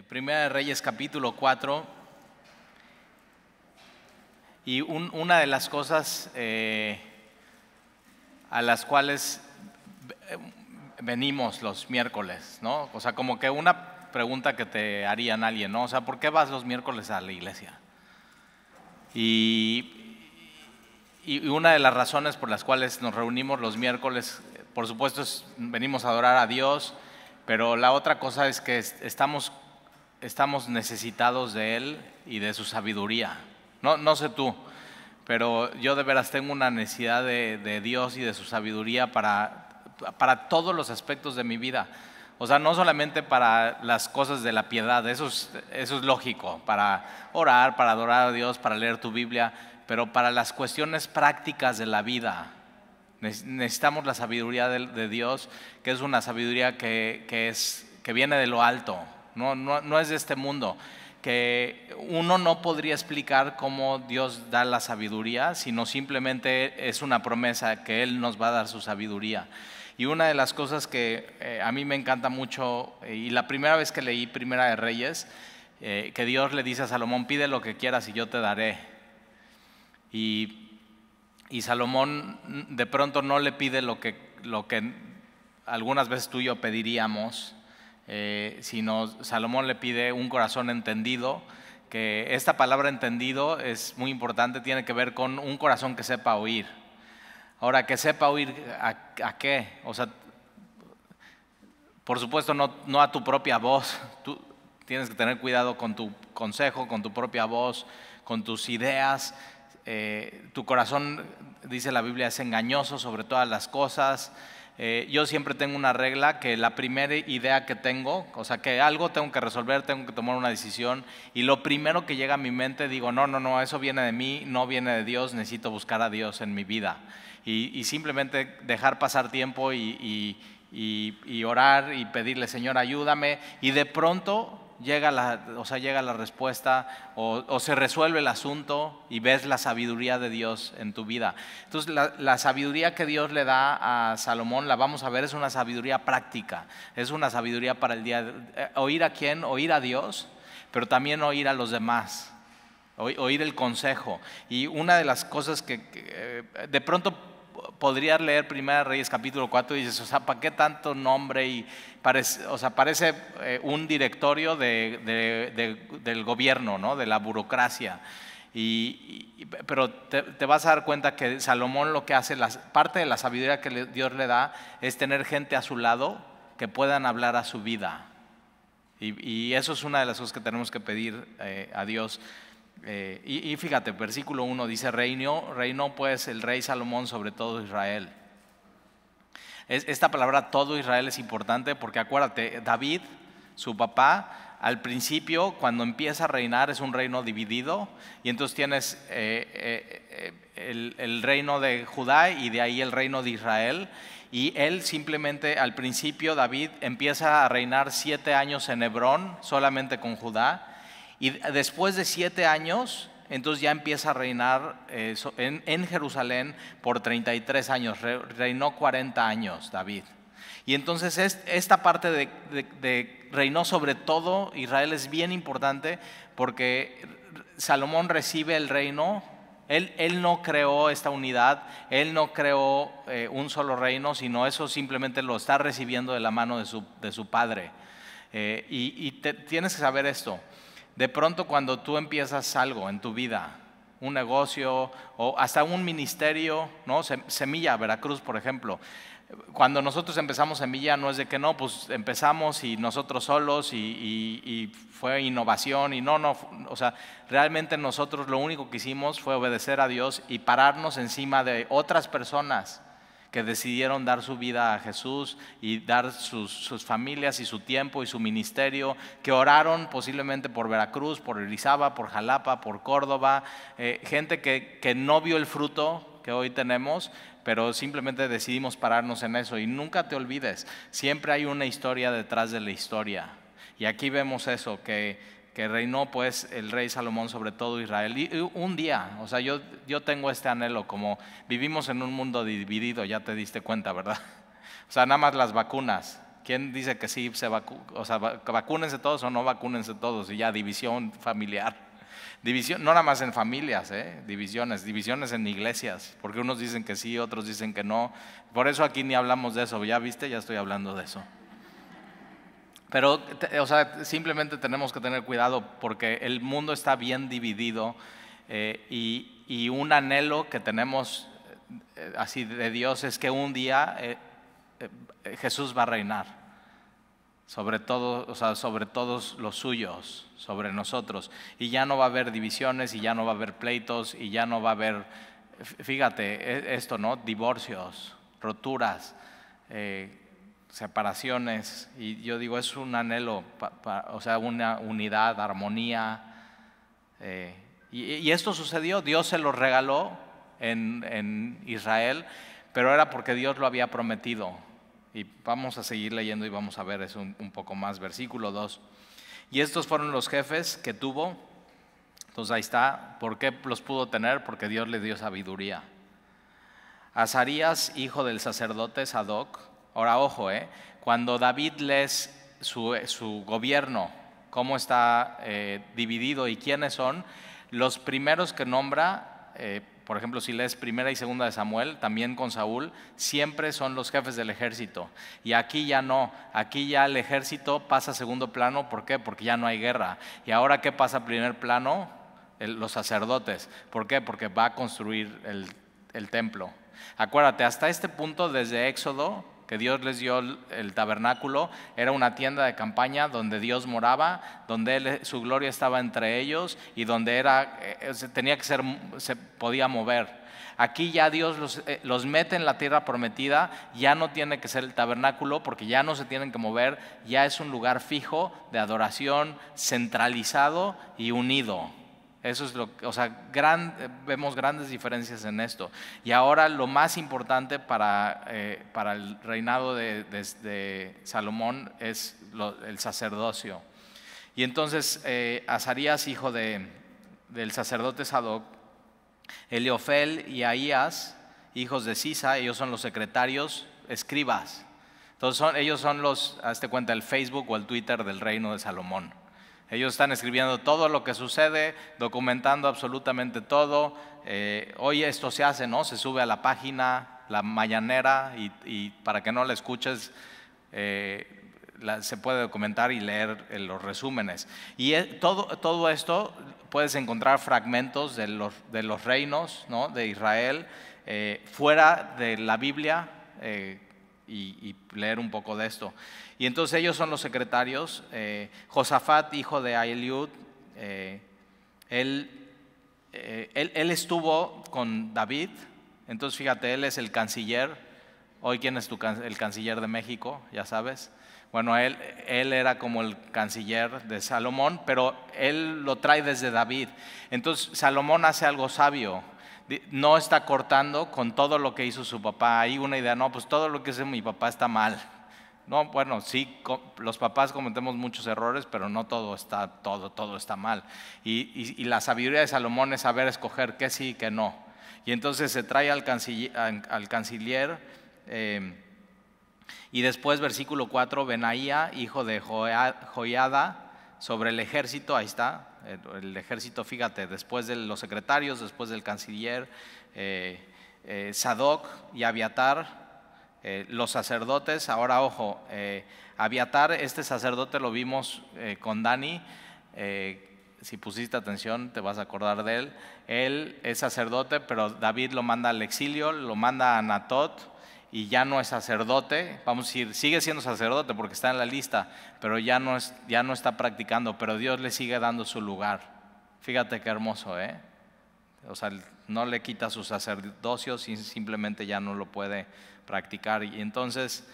Primera de Reyes capítulo 4, y una de las cosas a las cuales venimos los miércoles, ¿no? O sea, como que una pregunta que te harían alguien, ¿no? O sea, ¿por qué vas los miércoles a la iglesia? Y una de las razones por las cuales nos reunimos los miércoles, por supuesto, venimos a adorar a Dios, pero la otra cosa es que estamos necesitados de Él y de su sabiduría. No sé tú, pero yo de veras tengo una necesidad de Dios y de su sabiduría para todos los aspectos de mi vida. O sea, no solamente para las cosas de la piedad, eso es lógico, para orar, para adorar a Dios, para leer tu Biblia, pero para las cuestiones prácticas de la vida. Necesitamos la sabiduría de Dios, que es una sabiduría que viene de lo alto. No es de este mundo, que uno no podría explicar cómo Dios da la sabiduría, sino simplemente es una promesa que Él nos va a dar su sabiduría. Y una de las cosas que a mí me encanta mucho, y la primera vez que leí Primera de Reyes, que Dios le dice a Salomón: pide lo que quieras y yo te daré. Y Salomón de pronto no le pide lo que algunas veces tú y yo pediríamos, sino Salomón le pide un corazón entendido, que esta palabra entendido es muy importante, tiene que ver con un corazón que sepa oír. Ahora, que sepa oír ¿a qué? O sea, por supuesto no a tu propia voz. Tú tienes que tener cuidado con tu consejo, con tu propia voz, con tus ideas. Tu corazón, dice la Biblia, es engañoso sobre todas las cosas. Yo siempre tengo una regla, que la primera idea que tengo, o sea, que algo tengo que resolver, tengo que tomar una decisión, y lo primero que llega a mi mente digo: no, eso viene de mí, no viene de Dios, necesito buscar a Dios en mi vida. Y simplemente dejar pasar tiempo y orar y pedirle: Señor, ayúdame, y de pronto llega la respuesta, o se resuelve el asunto y ves la sabiduría de Dios en tu vida. Entonces la sabiduría que Dios le da a Salomón, la vamos a ver, es una sabiduría práctica, es una sabiduría para el día. ¿Oír a quién? Oír a Dios, pero también oír a los demás, oír el consejo. Y una de las cosas que de pronto podrías leer Primera de Reyes capítulo 4 y dices: o sea, ¿para qué tanto nombre? Y parece un directorio del gobierno, ¿no? De la burocracia. Pero te vas a dar cuenta que Salomón lo que hace, parte de la sabiduría que Dios le da, es tener gente a su lado que puedan hablar a su vida. Y eso es una de las cosas que tenemos que pedir a Dios. Y fíjate, versículo 1 dice: reinó pues el rey Salomón sobre todo Israel. Esta palabra todo Israel es importante porque acuérdate, David, su papá, al principio cuando empieza a reinar es un reino dividido, y entonces tienes el reino de Judá y de ahí el reino de Israel. Y él simplemente, al principio, David empieza a reinar 7 años en Hebrón solamente con Judá. Y después de 7 años, entonces ya empieza a reinar en Jerusalén por 33 años. Reinó 40 años David. Y entonces esta parte de reinó sobre todo Israel es bien importante, porque Salomón recibe el reino. Él no creó esta unidad, él no creó un solo reino, sino eso simplemente lo está recibiendo de la mano de su padre. Tienes que saber esto. De pronto, cuando tú empiezas algo en tu vida, un negocio o hasta un ministerio, ¿no? Semilla Veracruz, por ejemplo. Cuando nosotros empezamos Semilla, no es de que pues empezamos y nosotros solos y fue innovación y o sea, realmente nosotros lo único que hicimos fue obedecer a Dios y pararnos encima de otras personas que decidieron dar su vida a Jesús y dar sus familias y su tiempo y su ministerio, que oraron posiblemente por Veracruz, por Orizaba, por Jalapa, por Córdoba, gente que no vio el fruto que hoy tenemos, pero simplemente decidimos pararnos en eso. Y nunca te olvides, siempre hay una historia detrás de la historia. Y aquí vemos eso, que reinó pues el rey Salomón sobre todo Israel. Y un día, o sea, yo tengo este anhelo, como vivimos en un mundo dividido, ya te diste cuenta, ¿verdad? O sea, nada más las vacunas. ¿Quién dice que sí o sea, vacúnense todos o no vacúnense todos? Y ya, división familiar. División, no nada más en familias, divisiones en iglesias, porque unos dicen que sí, otros dicen que no. Por eso aquí ni hablamos de eso, ya viste, ya estoy hablando de eso. Pero, o sea, simplemente tenemos que tener cuidado porque el mundo está bien dividido y un anhelo que tenemos así de Dios es que un día Jesús va a reinar sobre todo, o sea, sobre todos los suyos, sobre nosotros, y ya no va a haber divisiones y ya no va a haber pleitos y ya no va a haber, fíjate esto, ¿no? Divorcios, roturas, separaciones, y yo digo, es un anhelo, o sea, una unidad, armonía, y esto sucedió, Dios se lo regaló en Israel, pero era porque Dios lo había prometido. Y vamos a seguir leyendo y vamos a ver eso un poco más, versículo 2. Y estos fueron los jefes que tuvo, entonces ahí está, ¿por qué los pudo tener? Porque Dios le dio sabiduría. Azarías, hijo del sacerdote Sadoc. Ahora ojo, cuando David lees su gobierno, cómo está dividido y quiénes son, los primeros que nombra, por ejemplo, si lees primera y segunda de Samuel, también con Saúl, siempre son los jefes del ejército. Y aquí ya no, aquí ya el ejército pasa a segundo plano. ¿Por qué? Porque ya no hay guerra. ¿Y ahora qué pasa a primer plano? Los sacerdotes. ¿Por qué? Porque va a construir el templo. Acuérdate, hasta este punto, desde Éxodo, que Dios les dio el tabernáculo, era una tienda de campaña donde Dios moraba, donde su gloria estaba entre ellos y donde tenía que ser, se podía mover. Aquí ya Dios los mete en la tierra prometida, ya no tiene que ser el tabernáculo porque ya no se tienen que mover, ya es un lugar fijo de adoración, centralizado y unido. Eso es lo que, o sea, vemos grandes diferencias en esto. Y ahora lo más importante para el reinado de Salomón es el sacerdocio. Y entonces Azarías, hijo del sacerdote Sadoc, Eliofel y Ahías, hijos de Sisa, ellos son los secretarios, escribas. Entonces ellos son hazte cuenta, el Facebook o el Twitter del reino de Salomón. Ellos están escribiendo todo lo que sucede, documentando absolutamente todo. Hoy esto se hace, ¿no? Se sube a la página, la mañanera, y para que no la escuches, se puede documentar y leer los resúmenes. Y todo esto puedes encontrar fragmentos de los reinos, ¿no? De Israel fuera de la Biblia y leer un poco de esto. Y entonces ellos son los secretarios. Josafat, hijo de Ahilud, él estuvo con David. Entonces fíjate, él es el canciller. Hoy, ¿quién es el canciller de México? Ya sabes. Bueno, él era como el canciller de Salomón, pero él lo trae desde David. Entonces Salomón hace algo sabio. No está cortando con todo lo que hizo su papá. Hay una idea, no, pues todo lo que hizo mi papá está mal. No, bueno, sí, los papás cometemos muchos errores, pero no todo está mal. Y la sabiduría de Salomón es saber escoger qué sí y qué no. Y entonces se trae al canciller, y después, versículo 4, Benaía, hijo de Joiada, sobre el ejército. Ahí está, el ejército, fíjate, después de los secretarios, después del canciller, Sadoc y Abiatar, los sacerdotes. Ahora ojo, Abiatar, este sacerdote lo vimos con Dani, si pusiste atención te vas a acordar de él. Él es sacerdote, pero David lo manda al exilio, lo manda a Anatot y ya no es sacerdote. Vamos a decir, sigue siendo sacerdote porque está en la lista, pero ya no está practicando, pero Dios le sigue dando su lugar. Fíjate qué hermoso, o sea, no le quita su sacerdocio, simplemente ya no lo puede practicar. Y entonces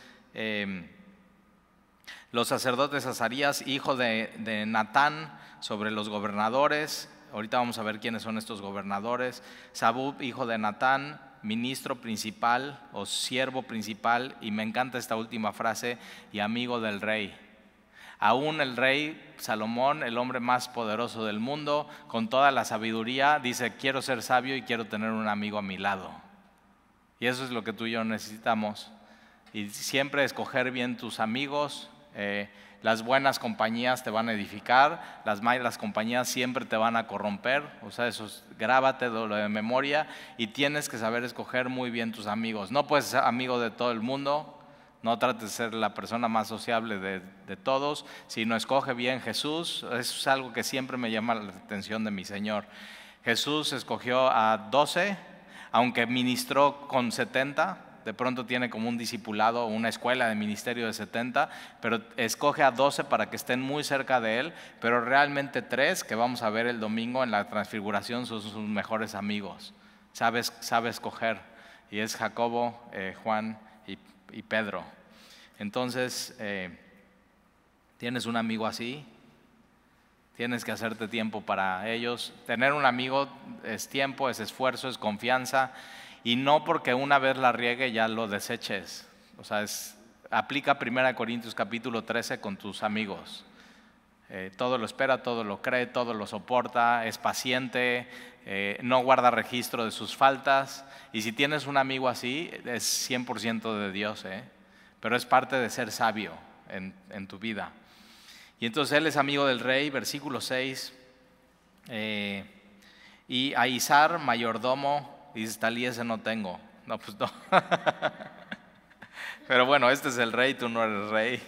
los sacerdotes, Azarías, hijo de Natán, sobre los gobernadores. Ahorita vamos a ver quiénes son estos gobernadores. Sabub, hijo de Natán, ministro principal o siervo principal, y me encanta esta última frase, y amigo del rey. Aún el rey Salomón, el hombre más poderoso del mundo, con toda la sabiduría, dice: quiero ser sabio y quiero tener un amigo a mi lado. Y eso es lo que tú y yo necesitamos. y siempre escoger bien tus amigos. Las buenas compañías te van a edificar, las malas compañías siempre te van a corromper. O sea, grábatelo de memoria, y tienes que saber escoger muy bien tus amigos. No puedes ser amigo de todo el mundo, no trates de ser la persona más sociable de todos, sino escoge bien Jesús. Eso es algo que siempre me llama la atención de mi Señor. Jesús escogió a 12, aunque ministró con 70. De pronto tiene como un discipulado, una escuela de ministerio de 70, pero escoge a 12 para que estén muy cerca de él, pero realmente 3, que vamos a ver el domingo en la transfiguración, son sus mejores amigos. Sabe escoger, y es Jacobo, Juan y Pedro. Entonces, ¿tienes un amigo así? Tienes que hacerte tiempo para ellos. Tener un amigo es tiempo, es esfuerzo, es confianza. Y no porque una vez la riegue ya lo deseches. O sea, aplica 1 Corintios capítulo 13 con tus amigos. Todo lo espera, todo lo cree, todo lo soporta, es paciente, no guarda registro de sus faltas. Y si tienes un amigo así, es 100% de Dios, pero es parte de ser sabio en tu vida. Y entonces él es amigo del rey, versículo 6. Y a Isar, mayordomo. Dices, tal y ese no tengo. No, pues no. Pero bueno, este es el rey, tú no eres rey.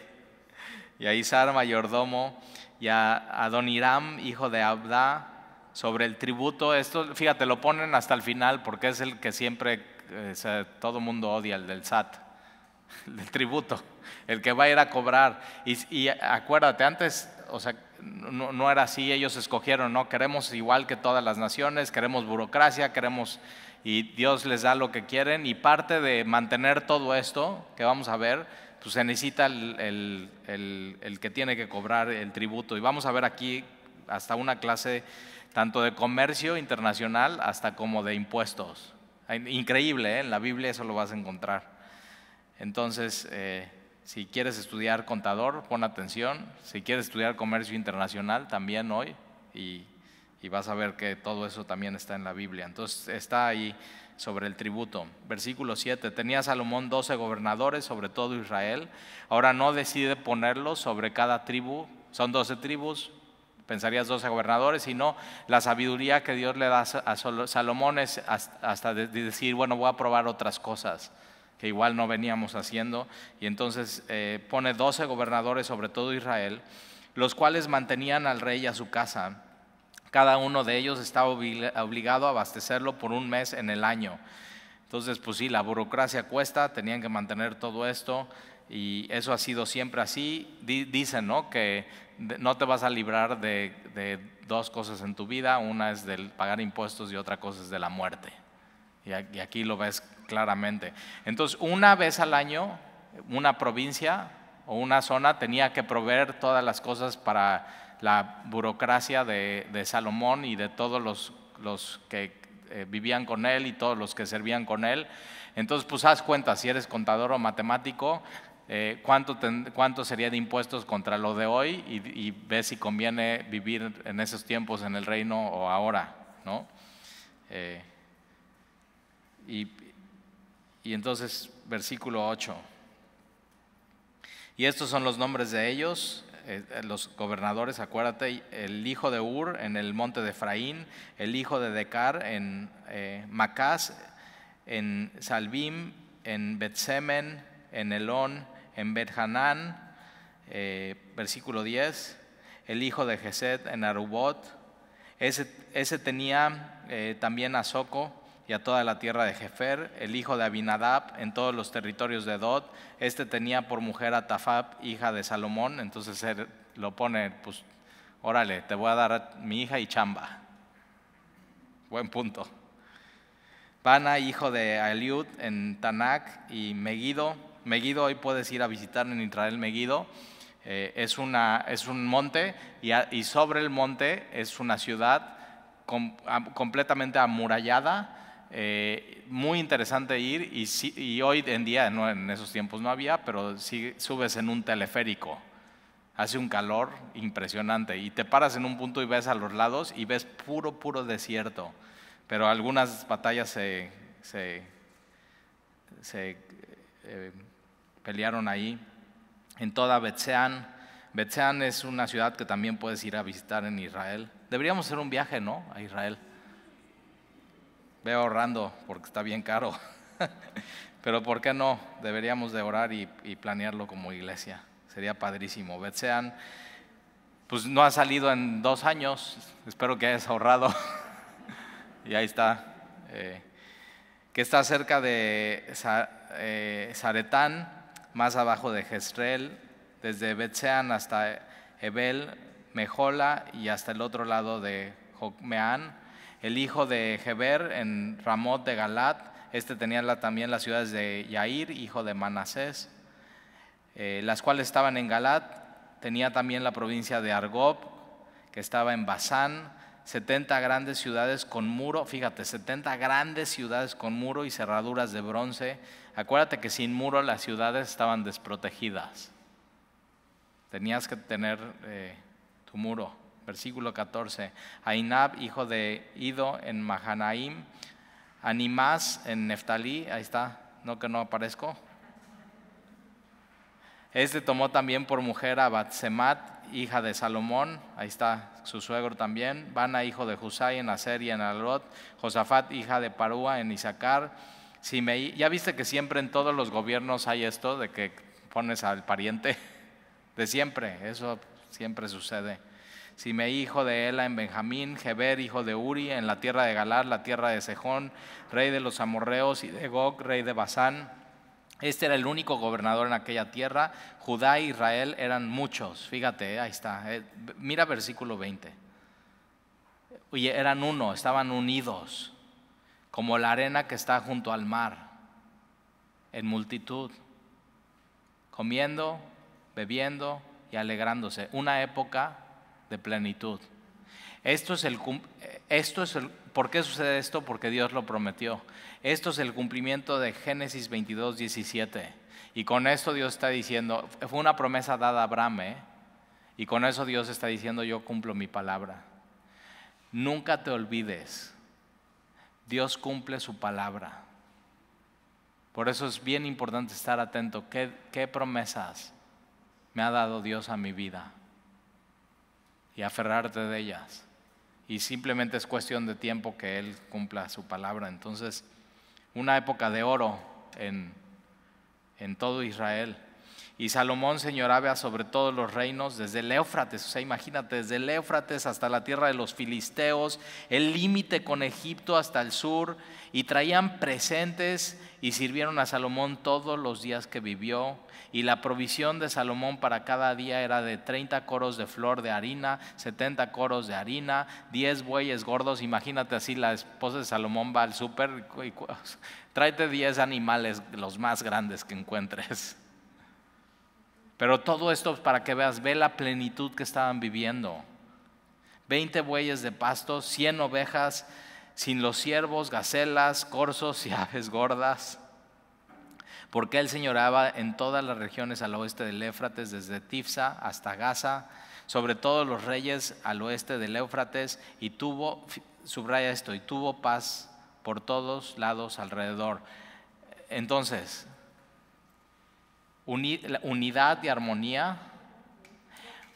Y a Isar, mayordomo, y a Adoniram, hijo de Abda, sobre el tributo. Esto, fíjate, lo ponen hasta el final porque es el que siempre todo mundo odia, el del SAT, el del tributo, el que va a ir a cobrar. Y acuérdate, antes, o sea, no era así. Ellos escogieron, no, queremos igual que todas las naciones, queremos burocracia, y Dios les da lo que quieren, y parte de mantener todo esto que vamos a ver, pues se necesita el que tiene que cobrar el tributo. Y vamos a ver aquí hasta una clase tanto de comercio internacional hasta como de impuestos. Increíble, en la Biblia eso lo vas a encontrar. Entonces, si quieres estudiar contador, pon atención. Si quieres estudiar comercio internacional, también hoy, y vas a ver que todo eso también está en la Biblia. Entonces está ahí sobre el tributo. Versículo 7, tenía Salomón 12 gobernadores sobre todo Israel. Ahora no decide ponerlos sobre cada tribu, son 12 tribus, pensarías 12 gobernadores, sino la sabiduría que Dios le da a Salomón es hasta de decir, bueno, voy a probar otras cosas que igual no veníamos haciendo. Y entonces pone 12 gobernadores sobre todo Israel, los cuales mantenían al rey y a su casa. Cada uno de ellos estaba obligado a abastecerlo por un mes en el año. Entonces, pues sí, la burocracia cuesta, tenían que mantener todo esto, y eso ha sido siempre así. Dicen, ¿no?, que no te vas a librar de dos cosas en tu vida. Una es del pagar impuestos y otra cosa es de la muerte. Y aquí lo ves claramente. Entonces, una vez al año, una provincia o una zona tenía que proveer todas las cosas para la burocracia de Salomón y de todos los que vivían con él y todos los que servían con él. Entonces, pues haz cuenta, si eres contador o matemático, cuánto sería de impuestos contra lo de hoy, y ves si conviene vivir en esos tiempos en el reino o ahora, ¿no? Y entonces, versículo 8. Y estos son los nombres de ellos, los gobernadores, acuérdate: el hijo de Ur en el monte de Efraín, el hijo de Decar en Macás, en Salbim, en Bet-Semen, en Elón, en Bet-Hanán. Versículo 10, el hijo de Gesed en Arubot. Ese tenía también a Soco y a toda la tierra de Jefer, el hijo de Abinadab en todos los territorios de Dod. Este tenía por mujer a Tafab, hija de Salomón. Entonces él lo pone, pues, órale, te voy a dar a mi hija y chamba. Buen punto. Bana, hijo de Eliud en Tanac y Megiddo. Megiddo, hoy puedes ir a visitar en Israel Megiddo. Es un monte, y sobre el monte es una ciudad completamente amurallada. Muy interesante ir, y hoy en día, no, en esos tiempos no había, pero sí subes en un teleférico. Hace un calor impresionante y te paras en un punto y ves a los lados y ves puro desierto, pero algunas batallas se pelearon ahí. En toda Bet-Sean. Bet-Sean es una ciudad que también puedes ir a visitar en Israel. Deberíamos hacer un viaje, ¿no?, a Israel. Ve ahorrando porque está bien caro. Pero ¿por qué no? Deberíamos de orar y planearlo como iglesia. Sería padrísimo. Bet-Sean, pues no ha salido en 2 años. Espero que hayas ahorrado. Y ahí está. Que está cerca de Zaretán, más abajo de Jezreel, desde Bet-Sean hasta Ebel, Mejola y hasta el otro lado de Jocmeán. El hijo de Geber en Ramot de Galat, tenía también las ciudades de Yair, hijo de Manasés, las cuales estaban en Galat. Tenía también la provincia de Argob, que estaba en Basán, 70 grandes ciudades con muro, fíjate, 70 grandes ciudades con muro y cerraduras de bronce. Acuérdate que sin muro las ciudades estaban desprotegidas. Tenías que tener tu muro. Versículo 14. Ainab, hijo de Ido en Mahanaim, Animás en Neftalí, ahí está, no que no aparezco. Tomó también por mujer a Batsemat, hija de Salomón, ahí está su suegro también. Bana, hijo de Husai en Aser y en Alot. Josafat, hija de Parúa en Isaacar. Simeí, ya viste que siempre en todos los gobiernos hay esto de que pones al pariente de siempre, eso siempre sucede. Simeí, hijo de Ela en Benjamín. Geber, hijo de Uri en la tierra de Galar, la tierra de Sejón, rey de los amorreos, y de Gog, rey de Basán. Era el único gobernador en aquella tierra. Judá e Israel eran muchos. Fíjate, ahí está. Mira versículo 20. Oye, eran uno, estaban unidos, como la arena que está junto al mar, en multitud, comiendo, bebiendo y alegrándose. Una época de plenitud. ¿Por qué sucede esto? Porque Dios lo prometió. Esto es el cumplimiento de Génesis 22:17. Y con esto Dios está diciendo, fue una promesa dada a Abraham, y con eso Dios está diciendo, yo cumplo mi palabra. Nunca te olvides, Dios cumple su palabra. Por eso es bien importante estar atento. ¿Qué promesas me ha dado Dios a mi vida? Y aferrarte de ellas. Y simplemente es cuestión de tiempo que Él cumpla su palabra. Entonces, una época de oro en todo Israel. Y Salomón señoreaba sobre todos los reinos, desde el Éufrates, o sea, imagínate, desde el Éufrates hasta la tierra de los filisteos, el límite con Egipto hasta el sur, y traían presentes y sirvieron a Salomón todos los días que vivió. Y la provisión de Salomón para cada día era de 30 coros de flor de harina, 70 coros de harina, 10 bueyes gordos. Imagínate así, la esposa de Salomón va al súper y tráete 10 animales, los más grandes que encuentres. Pero todo esto es para que veas, ve la plenitud que estaban viviendo. 20 bueyes de pasto, 100 ovejas, sin los ciervos, gacelas, corzos y aves gordas. Porque él señoreaba en todas las regiones al oeste del Éufrates, desde Tifsa hasta Gaza, sobre todos los reyes al oeste del Éufrates, y tuvo, subraya esto, y tuvo paz por todos lados alrededor. Entonces, unidad y armonía,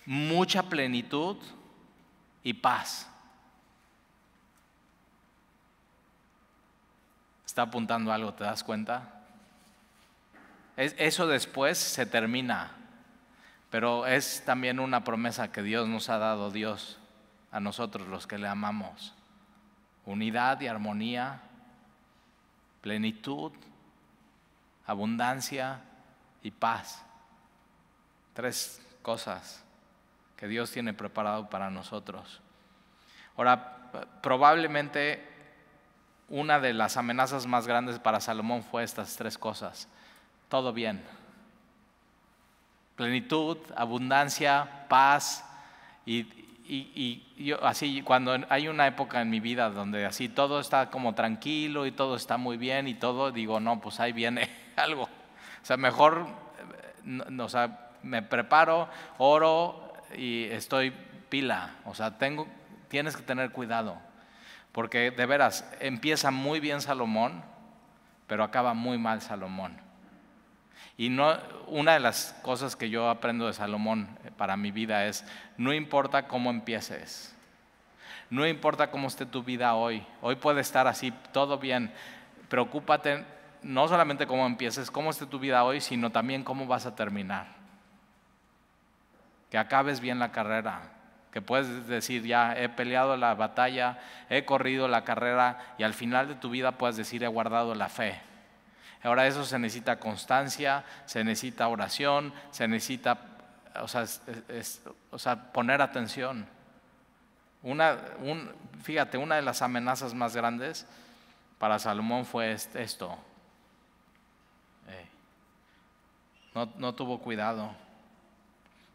mucha plenitud y paz. ¿Está apuntando algo? ¿Te das cuenta? Eso después se termina, pero es también una promesa que Dios nos ha dado, Dios, a nosotros los que le amamos. Unidad y armonía, plenitud, abundancia y paz. 3 cosas que Dios tiene preparado para nosotros. Ahora, probablemente una de las amenazas más grandes para Salomón fue estas 3 cosas. Todo bien. Plenitud, abundancia, paz. Y yo así, cuando hay una época en mi vida donde así todo está como tranquilo y todo está muy bien y todo, digo, no, pues ahí viene algo. O sea, mejor, o sea, me preparo, oro y estoy pila. O sea, tienes que tener cuidado. Porque de veras, empieza muy bien Salomón, pero acaba muy mal Salomón. Y no, una de las cosas que yo aprendo de Salomón para mi vida es, no importa cómo empieces, no importa cómo esté tu vida hoy puede estar así, todo bien, preocúpate no solamente cómo empieces, cómo esté tu vida hoy, sino también cómo vas a terminar. Que acabes bien la carrera, que puedes decir, ya he peleado la batalla, he corrido la carrera, y al final de tu vida puedes decir, he guardado la fe. Ahora eso se necesita constancia, se necesita oración, se necesita, poner atención. Fíjate, una de las amenazas más grandes para Salomón fue esto. No tuvo cuidado.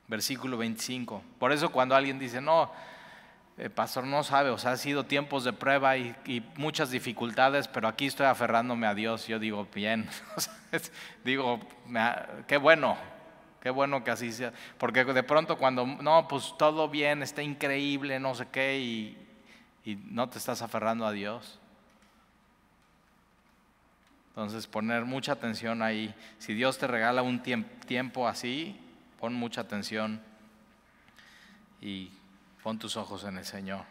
Versículo 25. Por eso cuando alguien dice, no, pastor, no sabe, ha sido tiempos de prueba y muchas dificultades, pero aquí estoy aferrándome a Dios. Yo digo, bien, digo, qué bueno que así sea, porque de pronto cuando, no, pues todo bien, está increíble, no sé qué, y no te estás aferrando a Dios. Entonces poner mucha atención ahí. Si Dios te regala un tiempo así, pon mucha atención y pon tus ojos en el Señor.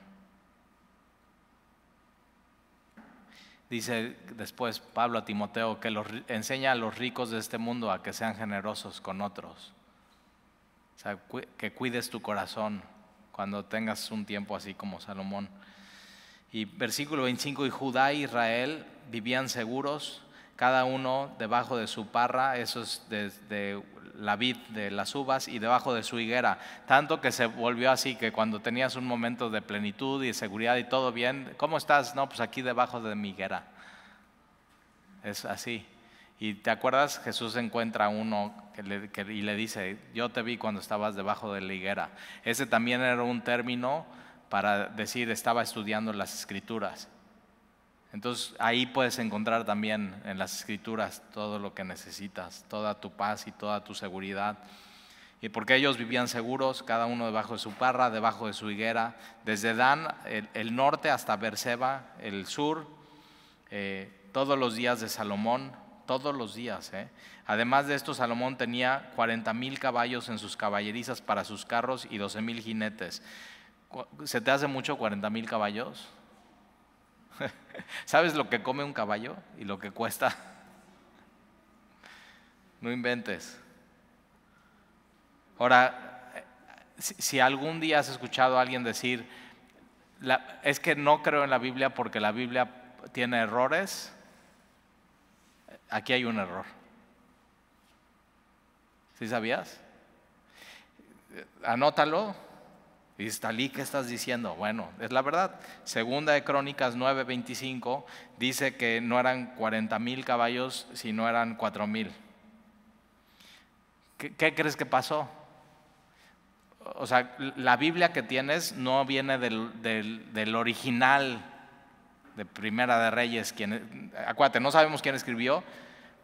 Dice después Pablo a Timoteo que enseña a los ricos de este mundo a que sean generosos con otros. O sea, que cuides tu corazón cuando tengas un tiempo así como Salomón. Y versículo 25, y Judá e Israel vivían seguros, cada uno debajo de su parra, eso es de la vid de las uvas, y debajo de su higuera, tanto que se volvió así, que cuando tenías un momento de plenitud y de seguridad y todo bien, ¿cómo estás? No, pues aquí debajo de mi higuera. Es así. Y te acuerdas, Jesús encuentra a uno y le dice, yo te vi cuando estabas debajo de la higuera. Ese también era un término para decir, estaba estudiando las Escrituras. Entonces ahí puedes encontrar también en las Escrituras todo lo que necesitas, toda tu paz y toda tu seguridad. Y porque ellos vivían seguros, cada uno debajo de su parra, debajo de su higuera, desde Dan, el norte, hasta Beerseba, el sur, todos los días de Salomón, todos los días. Además de esto, Salomón tenía 40,000 caballos en sus caballerizas para sus carros y 12,000 jinetes. ¿Se te hace mucho 40,000 caballos? ¿Sabes lo que come un caballo y lo que cuesta? No inventes. Ahora, si algún día has escuchado a alguien decir, es que no creo en la Biblia porque la Biblia tiene errores, aquí hay un error. ¿Sí sabías? Anótalo. Y dices, Talí, ¿qué estás diciendo? Bueno, es la verdad. Segunda de Crónicas 9:25 dice que no eran 40,000 caballos, sino eran 4,000. ¿Qué crees que pasó? O sea, la Biblia que tienes no viene del original de Primera de Reyes. Acuérdate, no sabemos quién escribió,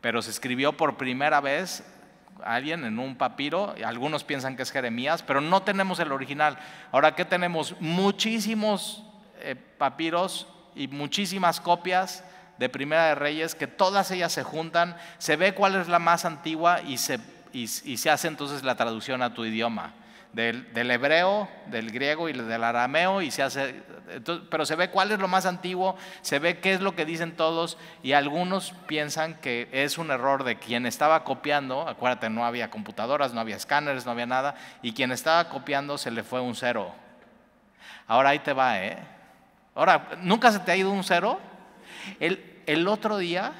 pero se escribió por primera vez alguien en un papiro. Algunos piensan que es Jeremías, pero no tenemos el original. Ahora, ¿qué tenemos? Muchísimos papiros y muchísimas copias de Primera de Reyes, que todas ellas se juntan, se ve cuál es la más antigua y se hace entonces la traducción a tu idioma, del hebreo, del griego y del arameo, y se hace, pero se ve cuál es lo más antiguo, se ve qué es lo que dicen todos, y algunos piensan que es un error de quien estaba copiando. Acuérdate, no había computadoras, no había escáneres, no había nada, y quien estaba copiando se le fue un cero. Ahora ahí te va, Ahora, ¿nunca se te ha ido un cero? El otro día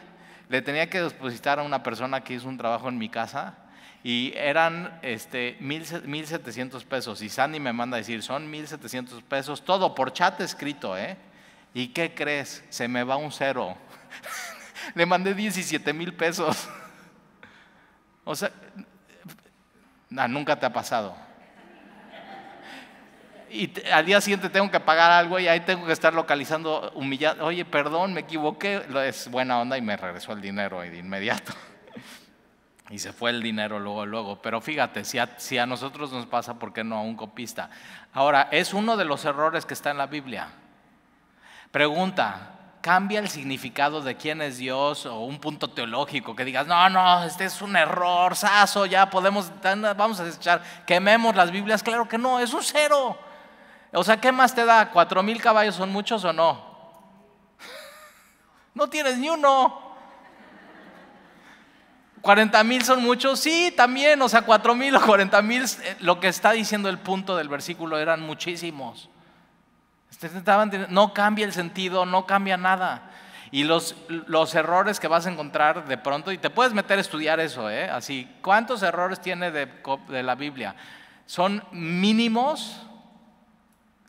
le tenía que depositar a una persona que hizo un trabajo en mi casa, y eran 1,700 pesos. Y Sandy me manda a decir, son 1,700 pesos, todo por chat escrito, ¿Y qué crees? Se me va un cero. Le mandé 17,000 pesos. O sea, nunca te ha pasado. Y al día siguiente tengo que pagar algo y ahí tengo que estar localizando, humillando. Oye, perdón, me equivoqué. Es buena onda y me regresó el dinero de inmediato. Y se fue el dinero luego. Pero fíjate, si a nosotros nos pasa, ¿por qué no a un copista? Ahora, es uno de los errores que está en la Biblia. Pregunta, cambia el significado de quién es Dios o un punto teológico que digas, no, este es un error, saso, ya vamos a desechar, quememos las Biblias. Claro que no, es un cero. O sea, ¿qué más te da? ¿4,000 caballos son muchos o no? No tienes ni uno. 40,000 son muchos, sí, también, o sea, 4,000 o 40,000, lo que está diciendo el punto del versículo eran muchísimos. No cambia el sentido, no cambia nada. Y los errores que vas a encontrar de pronto, y te puedes meter a estudiar eso, así, ¿cuántos errores tiene de la Biblia? Son mínimos,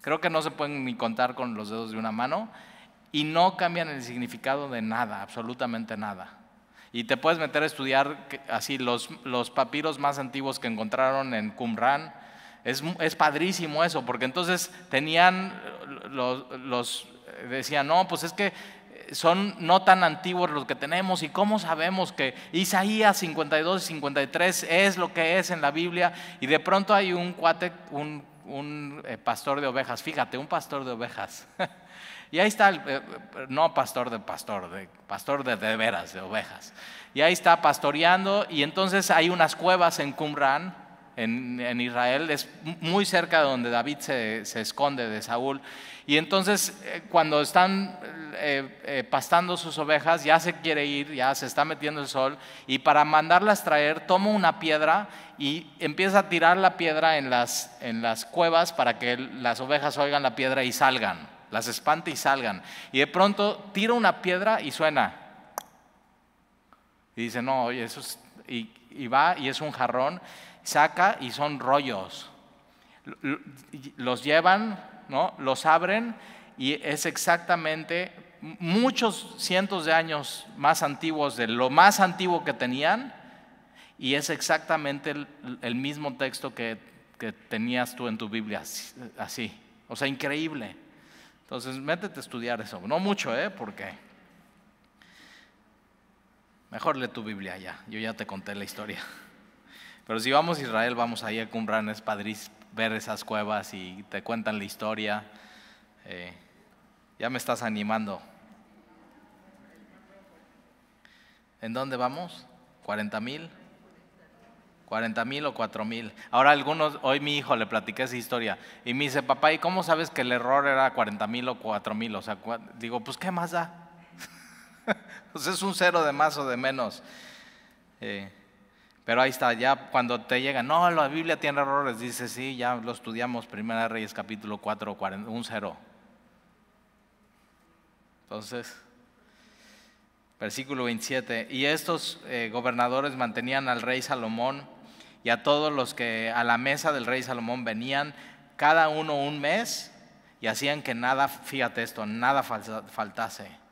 creo que no se pueden ni contar con los dedos de una mano, y no cambian el significado de nada, absolutamente nada. Y te puedes meter a estudiar así los papiros más antiguos que encontraron en Qumran. Es padrísimo eso, porque entonces tenían decían, no, pues es que son no tan antiguos los que tenemos, y cómo sabemos que Isaías 52 y 53 es lo que es en la Biblia. Y de pronto hay un cuate, un pastor de ovejas, fíjate, un pastor de ovejas. Y ahí está, no pastor de veras, de ovejas. Y ahí está pastoreando, y entonces hay unas cuevas en Qumran, en Israel, es muy cerca de donde David se esconde de Saúl. Y entonces cuando están pastando sus ovejas, ya se quiere ir, ya se está metiendo el sol, y para mandarlas traer, toma una piedra y empieza a tirar la piedra en las cuevas para que las ovejas oigan la piedra y salgan. Las espanta y salgan. Y de pronto tira una piedra y suena. Y dice, no, oye, eso es. Y va y es un jarrón, saca y son rollos. Los llevan, ¿no? Los abren y es exactamente muchos cientos de años más antiguos de lo más antiguo que tenían, y es exactamente el mismo texto que tenías tú en tu Biblia, así. O sea, increíble. Entonces, métete a estudiar eso. No mucho, porque mejor lee tu Biblia ya. Yo ya te conté la historia. Pero si vamos a Israel, vamos ahí a Qumran, es padrísimo ver esas cuevas y te cuentan la historia. Ya me estás animando. ¿En dónde vamos? ¿40,000? 40,000 o 4,000. Ahora hoy mi hijo le platiqué esa historia y me dice, papá, ¿y cómo sabes que el error era 40,000 o 4,000? O sea, digo, pues ¿qué más da? Pues es un cero de más o de menos. Pero ahí está, ya cuando te llegan, no, la Biblia tiene errores, dice, sí, ya lo estudiamos, Primera de Reyes capítulo 4, un cero. Entonces, versículo 27, y estos gobernadores mantenían al rey Salomón y a todos los que a la mesa del rey Salomón venían, cada uno un mes, y hacían que nada, fíjate esto, nada faltase.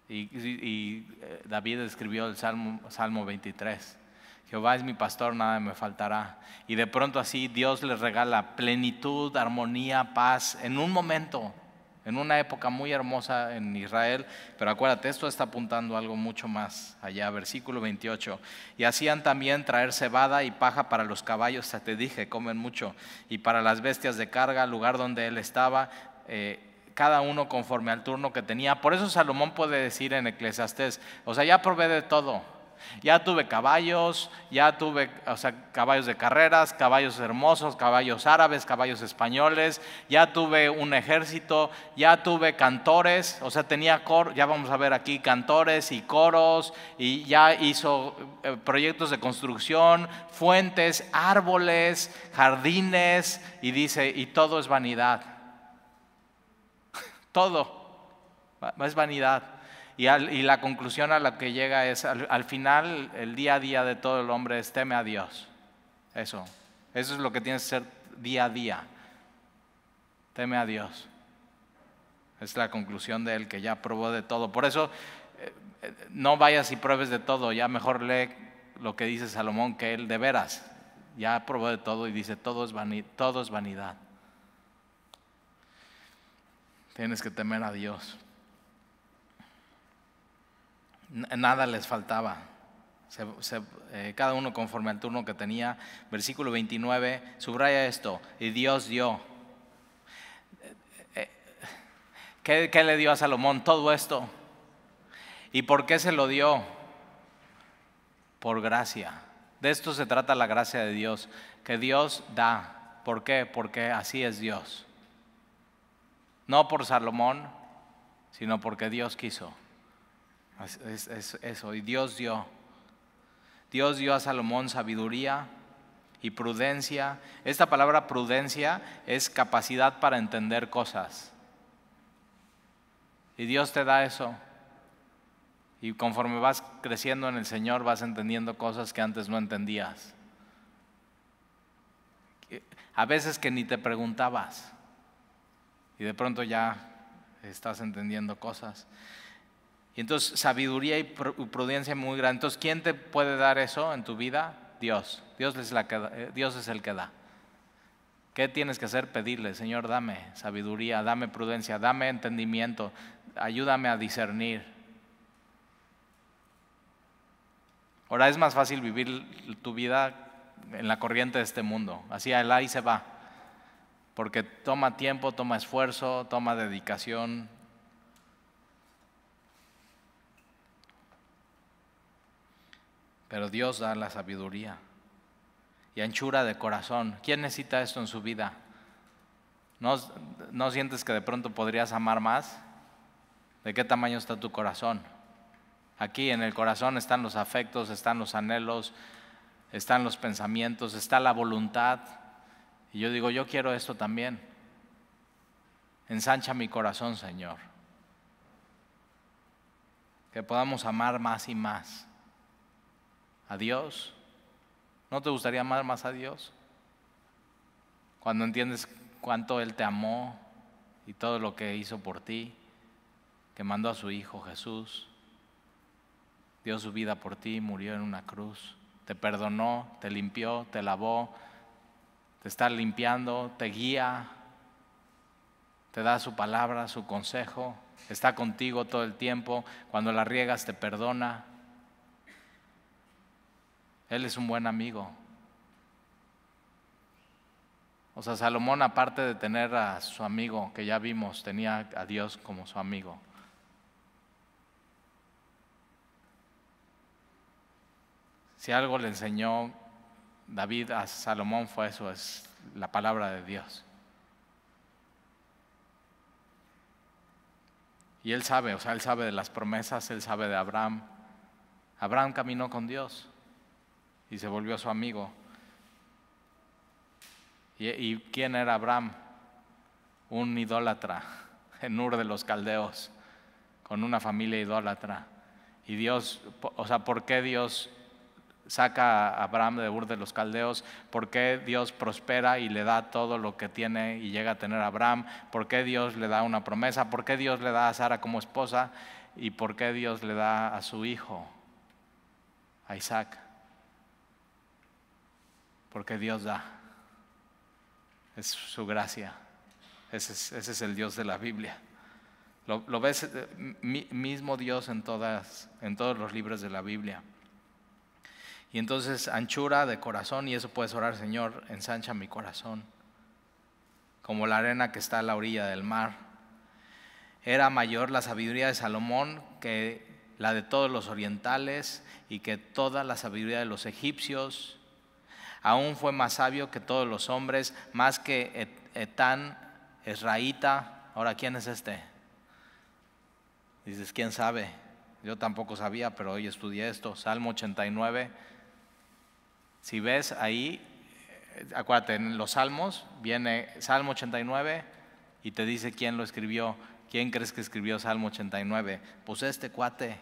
Y David escribió el Salmo 23. Jehová es mi pastor, nada me faltará. Y de pronto así Dios les regala plenitud, armonía, paz, en un momento, en una época muy hermosa en Israel. Pero acuérdate, esto está apuntando a algo mucho más allá. Versículo 28. Y hacían también traer cebada y paja para los caballos, ya te dije, comen mucho, y para las bestias de carga, lugar donde él estaba, cada uno conforme al turno que tenía. Por eso Salomón puede decir en Eclesiastés, o sea, ya probé de todo. Ya tuve caballos, caballos de carreras, caballos hermosos, caballos árabes, caballos españoles, ya tuve un ejército, ya tuve cantores, o sea, tenía ya vamos a ver aquí cantores y coros, y ya hizo proyectos de construcción, fuentes, árboles, jardines, y dice, y todo es vanidad. Todo es vanidad. Y la conclusión a la que llega es, al final, el día a día de todo el hombre es teme a Dios. Eso es lo que tienes que ser día a día. Teme a Dios. Es la conclusión de él, que ya probó de todo. Por eso, no vayas y pruebes de todo. Ya mejor lee lo que dice Salomón, que él de veras ya probó de todo y dice, todo es vanidad. Tienes que temer a Dios. Nada les faltaba. Cada uno conforme al turno que tenía. Versículo 29, subraya esto, y Dios dio. ¿Qué le dio a Salomón? Todo esto. ¿Y por qué se lo dio? Por gracia. De esto se trata la gracia de Dios, que Dios da. ¿Por qué? Porque así es Dios. No por Salomón, sino porque Dios quiso. Es eso, y Dios dio. Dios dio a Salomón sabiduría y prudencia. Esta palabra prudencia es capacidad para entender cosas. Y Dios te da eso. Y conforme vas creciendo en el Señor, vas entendiendo cosas que antes no entendías. A veces que ni te preguntabas. Y de pronto ya estás entendiendo cosas. Y entonces sabiduría y prudencia muy grande. Entonces, ¿quién te puede dar eso en tu vida? Dios. Dios es el que da. ¿Qué tienes que hacer? Pedirle, Señor, dame sabiduría, dame prudencia, dame entendimiento, ayúdame a discernir. Ahora es más fácil vivir tu vida en la corriente de este mundo, así el ahí se va, porque toma tiempo, toma esfuerzo, toma dedicación. Pero Dios da la sabiduría y anchura de corazón. ¿Quién necesita esto en su vida? ¿No sientes que de pronto podrías amar más? ¿De qué tamaño está tu corazón? Aquí en el corazón están los afectos, están los anhelos, están los pensamientos, está la voluntad. Y yo digo, yo quiero esto también. Ensancha mi corazón, Señor. Que podamos amar más y más a Dios. ¿No te gustaría amar más a Dios? Cuando entiendes cuánto Él te amó y todo lo que hizo por ti, que mandó a su Hijo Jesús, dio su vida por ti, murió en una cruz, te perdonó, te limpió, te lavó, te está limpiando, te guía, te da su palabra, su consejo, está contigo todo el tiempo, cuando la riegas te perdona. Él es un buen amigo. O sea, Salomón, aparte de tener a su amigo, que ya vimos, tenía a Dios como su amigo. Si algo le enseñó David a Salomón fue eso, es la palabra de Dios. Y él sabe, él sabe de las promesas, él sabe de Abraham. Abraham caminó con Dios y se volvió su amigo. ¿Y quién era Abraham? Un idólatra en Ur de los Caldeos, con una familia idólatra. Y Dios, ¿por qué Dios saca a Abraham de Ur de los Caldeos? ¿Por qué Dios prospera y le da todo lo que tiene y llega a tener a Abraham? ¿Por qué Dios le da una promesa? ¿Por qué Dios le da a Sara como esposa? ¿Y por qué Dios le da a su hijo, a Isaac? Porque Dios da. Es su gracia. Ese es el Dios de la Biblia. Lo ves, mismo Dios en todos los libros de la Biblia. Y entonces anchura de corazón, y eso puedes orar, Señor, ensancha mi corazón, como la arena que está a la orilla del mar. Era mayor la sabiduría de Salomón que la de todos los orientales y que toda la sabiduría de los egipcios. Aún fue más sabio que todos los hombres, más que Etán, Esraíta. Ahora, ¿quién es este? Dices, ¿quién sabe? Yo tampoco sabía, pero hoy estudié esto. Salmo 89. Si ves ahí, acuérdate, en los salmos viene Salmo 89 y te dice quién lo escribió. ¿Quién crees que escribió Salmo 89? Pues este cuate.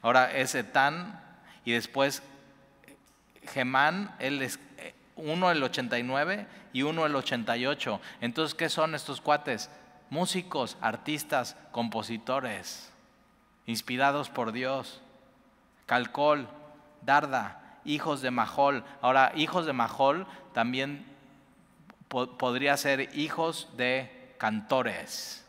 Ahora es Etán y después Gemán, él es uno el 89 y uno el 88. Entonces, ¿qué son estos cuates? Músicos, artistas, compositores, inspirados por Dios. Calcol, Darda, hijos de Mahol. Ahora, hijos de Mahol también podría ser hijos de cantores.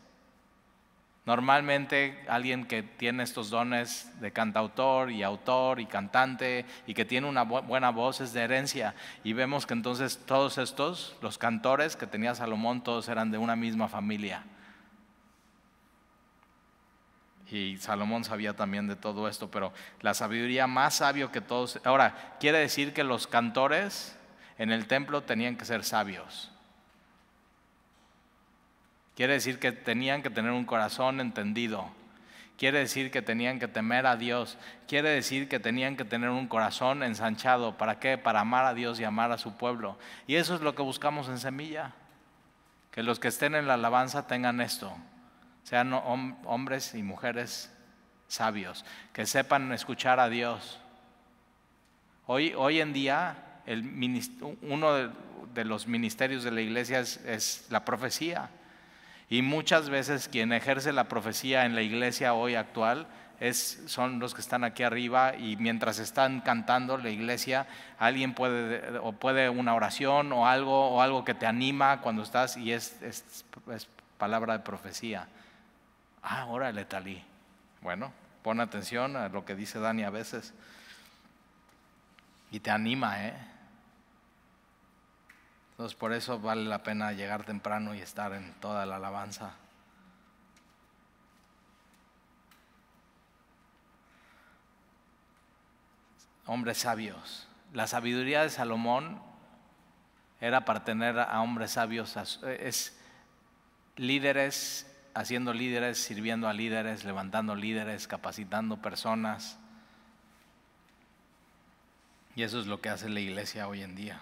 Normalmente alguien que tiene estos dones de cantautor y autor y cantante y que tiene una buena voz es de herencia. Y vemos que entonces todos estos, los cantores que tenía Salomón, todos eran de una misma familia. Y Salomón sabía también de todo esto, pero la sabiduría más sabio que todos. Ahora, quiere decir que los cantores en el templo tenían que ser sabios. Quiere decir que tenían que tener un corazón entendido. Quiere decir que tenían que temer a Dios. Quiere decir que tenían que tener un corazón ensanchado. ¿Para qué? Para amar a Dios y amar a su pueblo. Y eso es lo que buscamos en Semilla. Que los que estén en la alabanza tengan esto. Sean hombres y mujeres sabios, que sepan escuchar a Dios. Hoy en día, uno de los ministerios de la iglesia es la profecía. Y muchas veces quien ejerce la profecía en la iglesia hoy actual son los que están aquí arriba, y mientras están cantando la iglesia, alguien puede una oración o algo que te anima cuando estás, y es palabra de profecía. Órale, Talí. Bueno, pon atención a lo que dice Dani a veces. Y te anima, Entonces por eso vale la pena llegar temprano y estar en toda la alabanza. Hombres sabios. La sabiduría de Salomón era para tener a hombres sabios, es líderes, haciendo líderes, sirviendo a líderes, levantando líderes, capacitando personas. Y eso es lo que hace la iglesia hoy en día.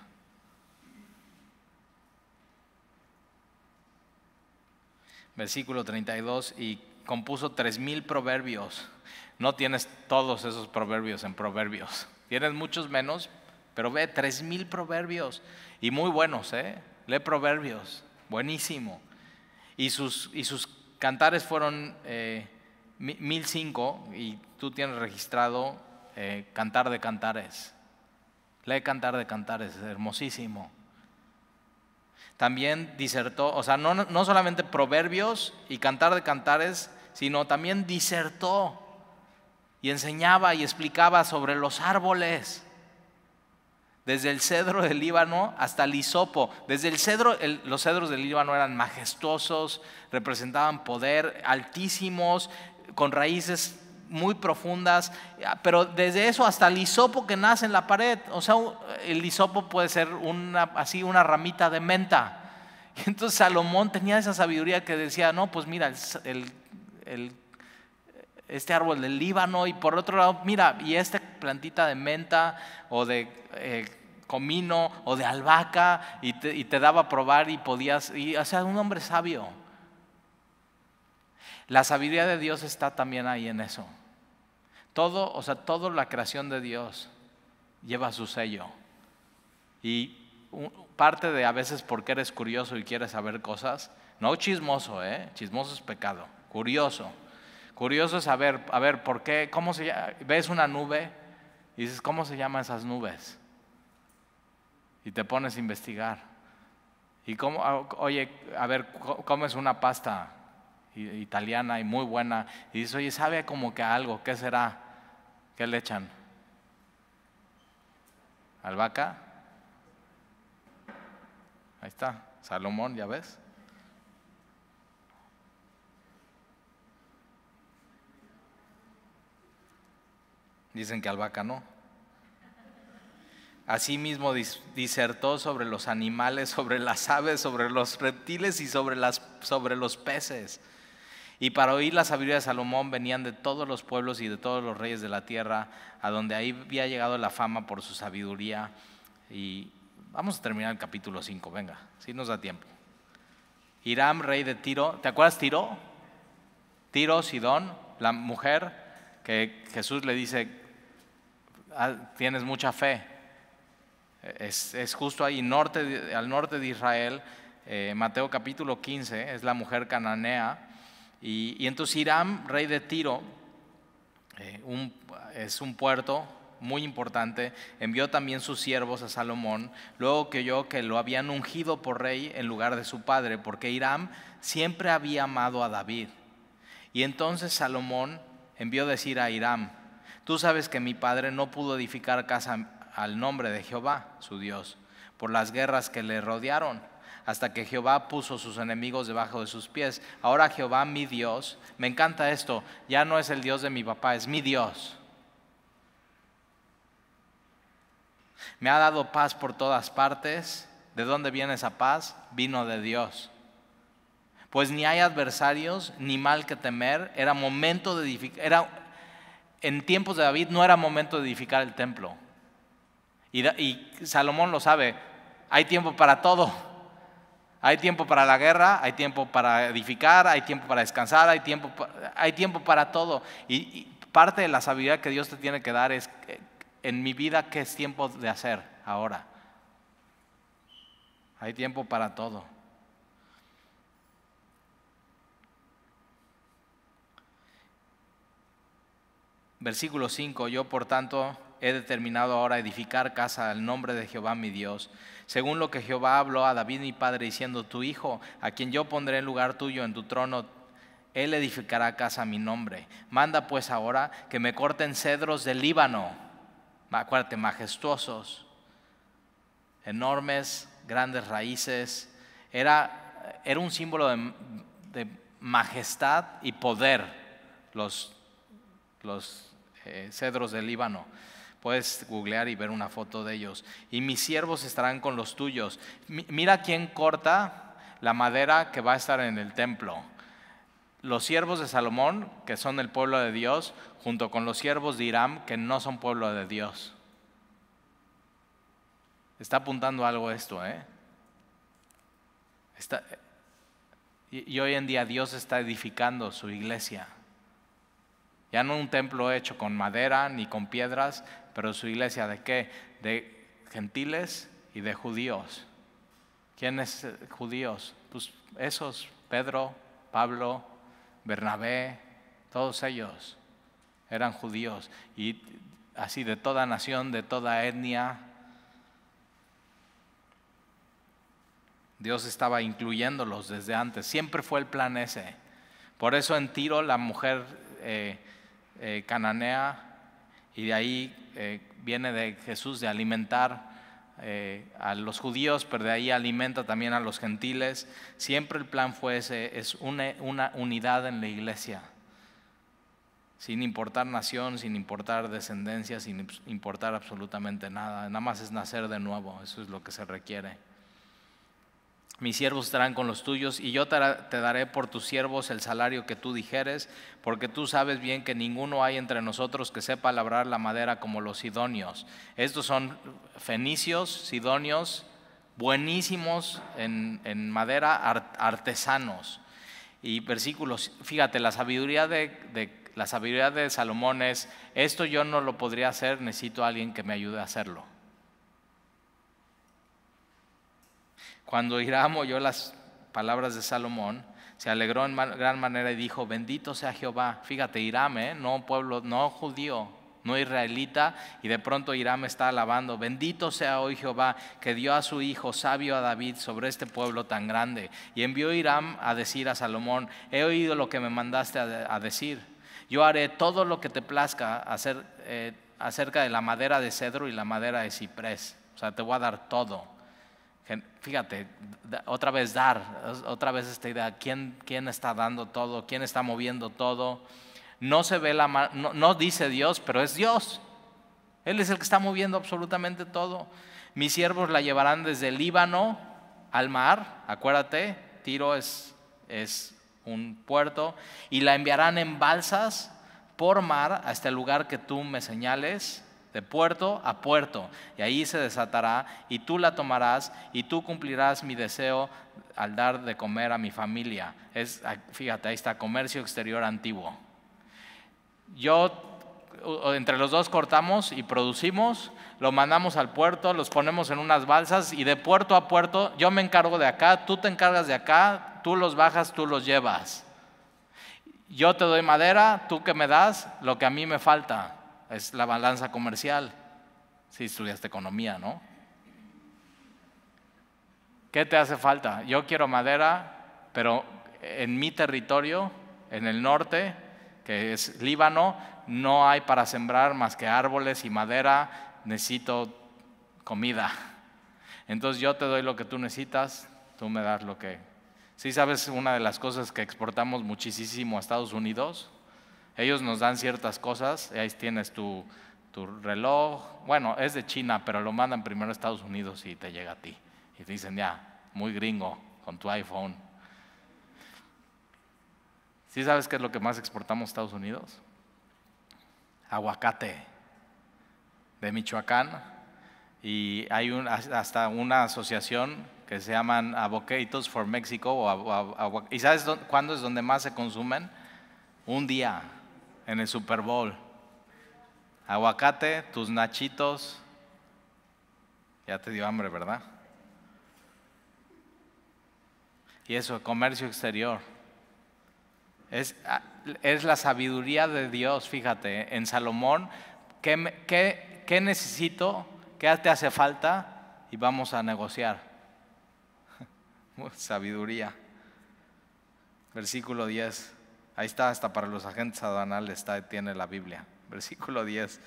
Versículo 32, y compuso 3,000 proverbios. No tienes todos esos proverbios en Proverbios. Tienes muchos menos, pero ve 3,000 proverbios. Y muy buenos, Lee Proverbios, buenísimo. Y sus cantares fueron 1,005, y tú tienes registrado Cantar de Cantares. Lee Cantar de Cantares, es hermosísimo. También disertó, o sea, no solamente Proverbios y Cantar de Cantares, sino también disertó y enseñaba y explicaba sobre los árboles. Desde el cedro del Líbano hasta el hisopo. Desde el cedro, los cedros del Líbano eran majestuosos, representaban poder, altísimos, con raíces muy profundas, pero desde eso hasta el hisopo que nace en la pared. O sea, el hisopo puede ser una ramita de menta. Y entonces Salomón tenía esa sabiduría que decía, no, pues mira, este árbol del Líbano, y por otro lado, mira, y esta plantita de menta o de comino o de albahaca, y te daba a probar y podías, o sea, un hombre sabio. La sabiduría de Dios está también ahí en eso. Toda la creación de Dios lleva su sello. Y parte de a veces porque eres curioso y quieres saber cosas, no chismoso, chismoso es pecado, curioso. Curioso es saber, a ver, ¿por qué? ¿Cómo se llama? Ves una nube y dices, ¿cómo se llaman esas nubes? Y te pones a investigar. Y oye, a ver, ¿cómo es una pasta italiana y muy buena? Y dices, oye, sabe como que algo, ¿qué será? ¿Qué le echan? ¿Albahaca? Ahí está, Salomón, ¿ya ves? Dicen que albahaca no. Asimismo disertó sobre los animales, sobre las aves, sobre los reptiles y sobre los peces. Y para oír la sabiduría de Salomón venían de todos los pueblos y de todos los reyes de la tierra, a donde ahí había llegado la fama por su sabiduría. Y vamos a terminar el capítulo 5, venga, si nos da tiempo. Hiram, rey de Tiro, ¿te acuerdas Tiro? Tiro, Sidón, la mujer que Jesús le dice, tienes mucha fe. Es justo ahí, al norte de Israel. Mateo capítulo 15, es la mujer cananea. Y entonces Hiram, rey de Tiro, es un puerto muy importante, envió también sus siervos a Salomón, luego que oyó que lo habían ungido por rey en lugar de su padre, porque Hiram siempre había amado a David. Y entonces Salomón envió decir a Hiram, tú sabes que mi padre no pudo edificar casa al nombre de Jehová, su Dios, por las guerras que le rodearon. hasta que Jehová puso sus enemigos debajo de sus pies. Ahora Jehová, mi Dios, me encanta esto, ya no es el Dios de mi papá, es mi Dios. Me ha dado paz por todas partes. ¿De dónde viene esa paz? Vino de Dios. Pues ni hay adversarios, ni mal que temer. Era momento de edificar. En tiempos de David no era momento de edificar el templo. Y Salomón lo sabe. Hay tiempo para todo. Hay tiempo para la guerra, hay tiempo para edificar, hay tiempo para descansar, hay tiempo para todo. Y parte de la sabiduría que Dios te tiene que dar es, en mi vida, ¿qué es tiempo de hacer ahora? Hay tiempo para todo. Versículo 5, yo por tanto he determinado ahora edificar casa al nombre de Jehová mi Dios, según lo que Jehová habló a David mi padre, diciendo, tu hijo, a quien yo pondré en lugar tuyo en tu trono, él edificará casa a mi nombre. Manda pues ahora que me corten cedros del Líbano, acuérdate, majestuosos, enormes, grandes raíces. Era un símbolo de majestad y poder los cedros del Líbano. Puedes googlear y ver una foto de ellos. Y mis siervos estarán con los tuyos. Mira quién corta la madera que va a estar en el templo. Los siervos de Salomón, que son el pueblo de Dios, junto con los siervos de Hiram, que no son pueblo de Dios. Está apuntando algo esto, ¿eh? Y hoy en día Dios está edificando su iglesia. Ya no un templo hecho con madera ni con piedras, pero su iglesia ¿de qué? De gentiles y de judíos. ¿Quiénes judíos? Pues esos, Pedro, Pablo, Bernabé, todos ellos eran judíos. Y así de toda nación, de toda etnia. Dios estaba incluyéndolos desde antes. Siempre fue el plan ese. Por eso en Tiro la mujer cananea, y de ahí viene de Jesús de alimentar a los judíos, pero de ahí alimenta también a los gentiles. Siempre el plan fue ese, es una unidad en la iglesia, sin importar nación, sin importar descendencia, sin importar absolutamente nada. Nada más es nacer de nuevo, eso es lo que se requiere. Mis siervos estarán con los tuyos, y yo te daré por tus siervos el salario que tú dijeres, porque tú sabes bien que ninguno hay entre nosotros que sepa labrar la madera como los sidonios. Estos son fenicios, sidonios, buenísimos en madera, artesanos. Y versículos, fíjate, la sabiduría de Salomón es, esto yo no lo podría hacer, necesito a alguien que me ayude a hacerlo. Cuando Hiram oyó las palabras de Salomón, se alegró en gran manera y dijo, bendito sea Jehová. Fíjate, Hiram, no pueblo, no judío, no israelita, y de pronto Hiram está alabando, bendito sea hoy Jehová, que dio a su hijo sabio a David sobre este pueblo tan grande. Y envió Hiram a decir a Salomón, he oído lo que me mandaste a decir. Yo haré todo lo que te plazca hacer acerca de la madera de cedro y la madera de ciprés. O sea, te voy a dar todo. Fíjate, otra vez esta idea, ¿quién está dando todo? ¿Quién está moviendo todo? No se ve no dice Dios, pero es Dios. Él es el que está moviendo absolutamente todo. Mis siervos la llevarán desde el Líbano al mar, acuérdate, Tiro es un puerto, y la enviarán en balsas por mar hasta el lugar que tú me señales, de puerto a puerto, y ahí se desatará, y tú la tomarás, y tú cumplirás mi deseo al dar de comer a mi familia. Fíjate, ahí está, comercio exterior antiguo. Entre los dos cortamos y producimos, lo mandamos al puerto, los ponemos en unas balsas, y de puerto a puerto, yo me encargo de acá, tú te encargas de acá, tú los bajas, tú los llevas. Yo te doy madera, tú que me das lo que a mí me falta. Es la balanza comercial. Si estudiaste economía, ¿no? ¿Qué te hace falta? Yo quiero madera, pero en mi territorio, en el norte, que es Líbano, no hay para sembrar más que árboles y madera. Necesito comida. Entonces yo te doy lo que tú necesitas, tú me das lo que... ¿Sí sabes una de las cosas que exportamos muchísimo a Estados Unidos? Ellos nos dan ciertas cosas, ahí tienes tu reloj, bueno, es de China, pero lo mandan primero a Estados Unidos y te llega a ti. Y te dicen, ya, muy gringo, con tu iPhone. ¿Sí sabes qué es lo que más exportamos a Estados Unidos? Aguacate, de Michoacán. Y hay hasta una asociación que se llaman Avocados for Mexico. ¿Y sabes cuándo es donde más se consumen? Un día, en el Super Bowl. Aguacate, tus nachitos. Ya te dio hambre, ¿verdad? Y eso, comercio exterior. Es la sabiduría de Dios, fíjate. En Salomón, ¿qué necesito? ¿Qué te hace falta? Y vamos a negociar. Sabiduría. Versículo 10. Ahí está, hasta para los agentes aduanales tiene la Biblia. Versículo 10.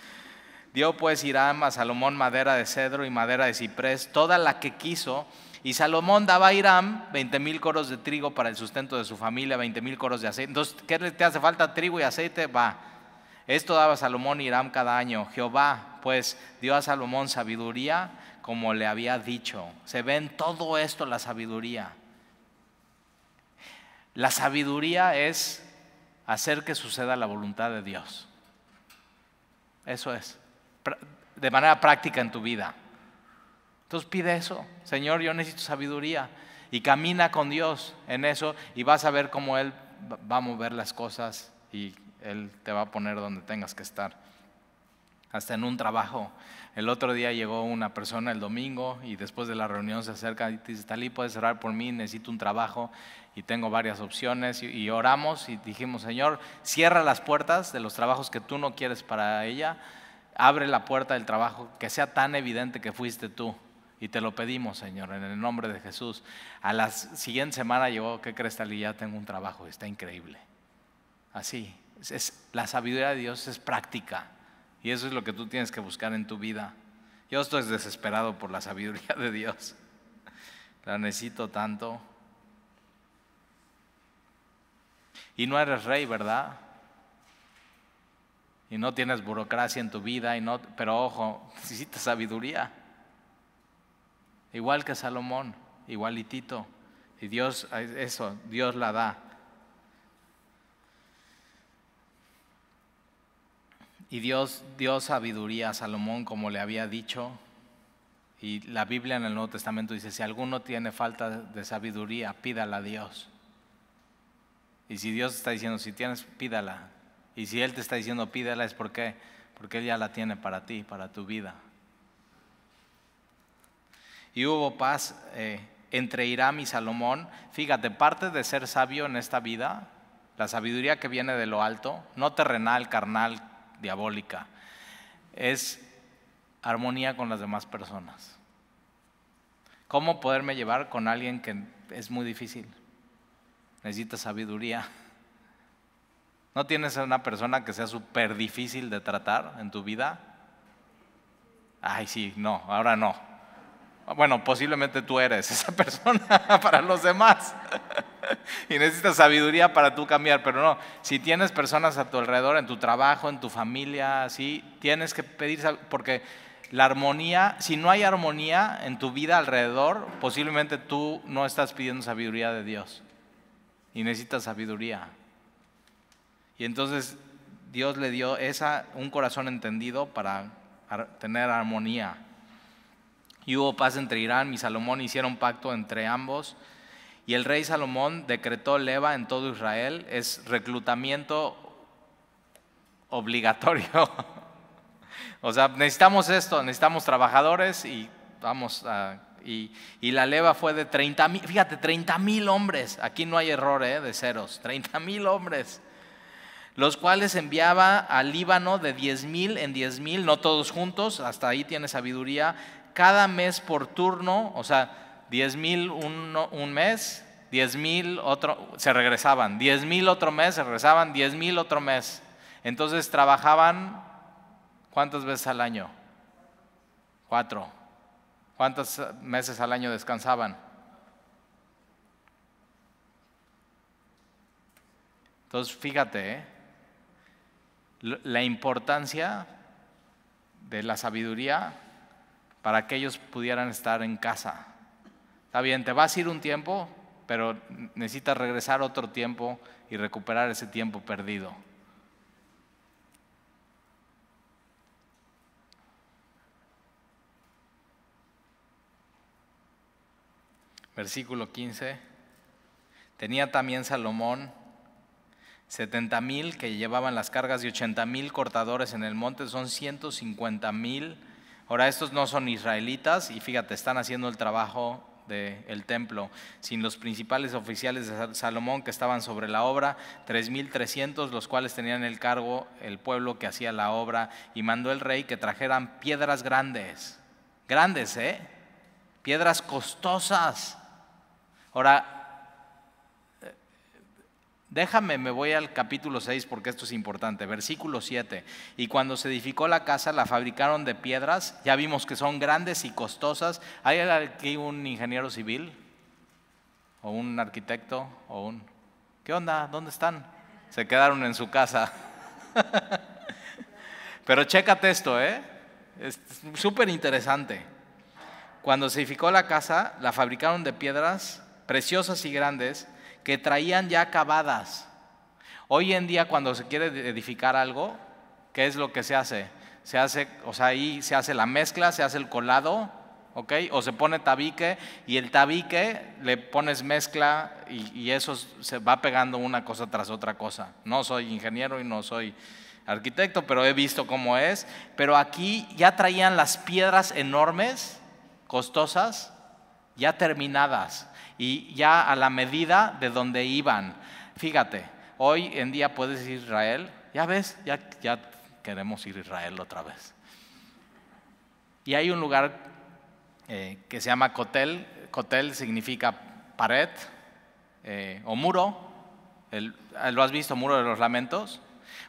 Dio pues Hiram a Salomón madera de cedro y madera de ciprés, toda la que quiso. Y Salomón daba a Hiram 20,000 coros de trigo para el sustento de su familia, 20,000 coros de aceite. Entonces, ¿qué te hace falta? Trigo y aceite, va. Esto daba Salomón y Hiram cada año. Jehová, pues, dio a Salomón sabiduría como le había dicho. Se ve en todo esto la sabiduría. La sabiduría es hacer que suceda la voluntad de Dios. Eso es, de manera práctica en tu vida. Entonces pide eso, Señor, yo necesito sabiduría, y camina con Dios en eso y vas a ver cómo Él va a mover las cosas y Él te va a poner donde tengas que estar. Hasta en un trabajo. El otro día llegó una persona el domingo y después de la reunión se acerca y dice, Talí, ¿puedes orar por mí? Necesito un trabajo y tengo varias opciones. Y oramos y dijimos, Señor, cierra las puertas de los trabajos que tú no quieres para ella. Abre la puerta del trabajo que sea tan evidente que fuiste tú. Y te lo pedimos, Señor, en el nombre de Jesús. A la siguiente semana llegó, ¿qué crees, Talí? Ya tengo un trabajo, está increíble. Así, la sabiduría de Dios es práctica. Y eso es lo que tú tienes que buscar en tu vida. Yo estoy desesperado por la sabiduría de Dios. La necesito tanto. Y no eres rey, ¿verdad? Y no tienes burocracia en tu vida, pero ojo, necesitas sabiduría. Igual que Salomón, igualitito. Y Dios la da. Y Dios dio sabiduría a Salomón como le había dicho. Y la Biblia en el Nuevo Testamento dice, si alguno tiene falta de sabiduría, pídala a Dios. Y si Dios está diciendo, si tienes, pídala. Y si Él te está diciendo, pídala, es porque Él ya la tiene para ti, para tu vida. Y hubo paz entre Hiram y Salomón. Fíjate, parte de ser sabio en esta vida, la sabiduría que viene de lo alto, no terrenal, carnal, diabólica, es armonía con las demás personas. ¿Cómo poderme llevar con alguien que es muy difícil? Necesitas sabiduría. ¿No tienes a una persona que sea súper difícil de tratar en tu vida? Ay, sí, no, ahora no. Bueno, posiblemente tú eres esa persona para los demás. Y necesitas sabiduría para tú cambiar, pero no, si tienes personas a tu alrededor, en tu trabajo, en tu familia, ¿sí? Tienes que pedir, porque la armonía, si no hay armonía en tu vida alrededor, posiblemente tú no estás pidiendo sabiduría de Dios y necesitas sabiduría. Y entonces Dios le dio un corazón entendido para tener armonía. Y hubo paz entre Hiram y Salomón, hicieron pacto entre ambos. Y el rey Salomón decretó leva en todo Israel, es reclutamiento obligatorio. O sea, necesitamos esto, necesitamos trabajadores y y la leva fue de 30,000, fíjate, 30,000 hombres. Aquí no hay error de ceros, 30,000 hombres. Los cuales enviaba al Líbano de 10,000 en 10,000, no todos juntos, hasta ahí tiene sabiduría, cada mes por turno, o sea, 10,000 un mes, 10,000 otro, se regresaban, 10,000 otro mes, se regresaban, 10,000 otro mes. Entonces trabajaban, ¿cuántas veces al año? 4. ¿Cuántos meses al año descansaban? Entonces, fíjate, la importancia de la sabiduría para que ellos pudieran estar en casa. Está bien, te vas a ir un tiempo, pero necesitas regresar otro tiempo y recuperar ese tiempo perdido. Versículo 15. Tenía también Salomón 70,000 que llevaban las cargas y 80,000 cortadores en el monte, son 150,000. Ahora, estos no son israelitas y fíjate, están haciendo el trabajo del templo, sin los principales oficiales de Salomón que estaban sobre la obra, 3,300, los cuales tenían el cargo el pueblo que hacía la obra, y mandó el rey que trajeran piedras grandes, piedras costosas. Ahora, me voy al capítulo 6 porque esto es importante. Versículo 7. Y cuando se edificó la casa, la fabricaron de piedras. Ya vimos que son grandes y costosas. ¿Hay aquí un ingeniero civil? ¿O un arquitecto? ¿Qué onda? ¿Dónde están? Se quedaron en su casa. Pero chécate esto, es súper interesante. Cuando se edificó la casa, la fabricaron de piedras preciosas y grandes, que traían ya acabadas. Hoy en día, cuando se quiere edificar algo, ¿qué es lo que se hace? Ahí se hace la mezcla, se hace el colado, ¿ok? O se pone tabique, y el tabique le pones mezcla y eso se va pegando una cosa tras otra cosa. No soy ingeniero y no soy arquitecto, pero he visto cómo es. Pero aquí ya traían las piedras enormes, costosas, ya terminadas y ya a la medida de donde iban. Fíjate, hoy en día puedes ir a Israel, ya ves, ya queremos ir a Israel otra vez. Y hay un lugar que se llama Kotel. Kotel significa pared o muro. ¿Lo has visto, Muro de los Lamentos?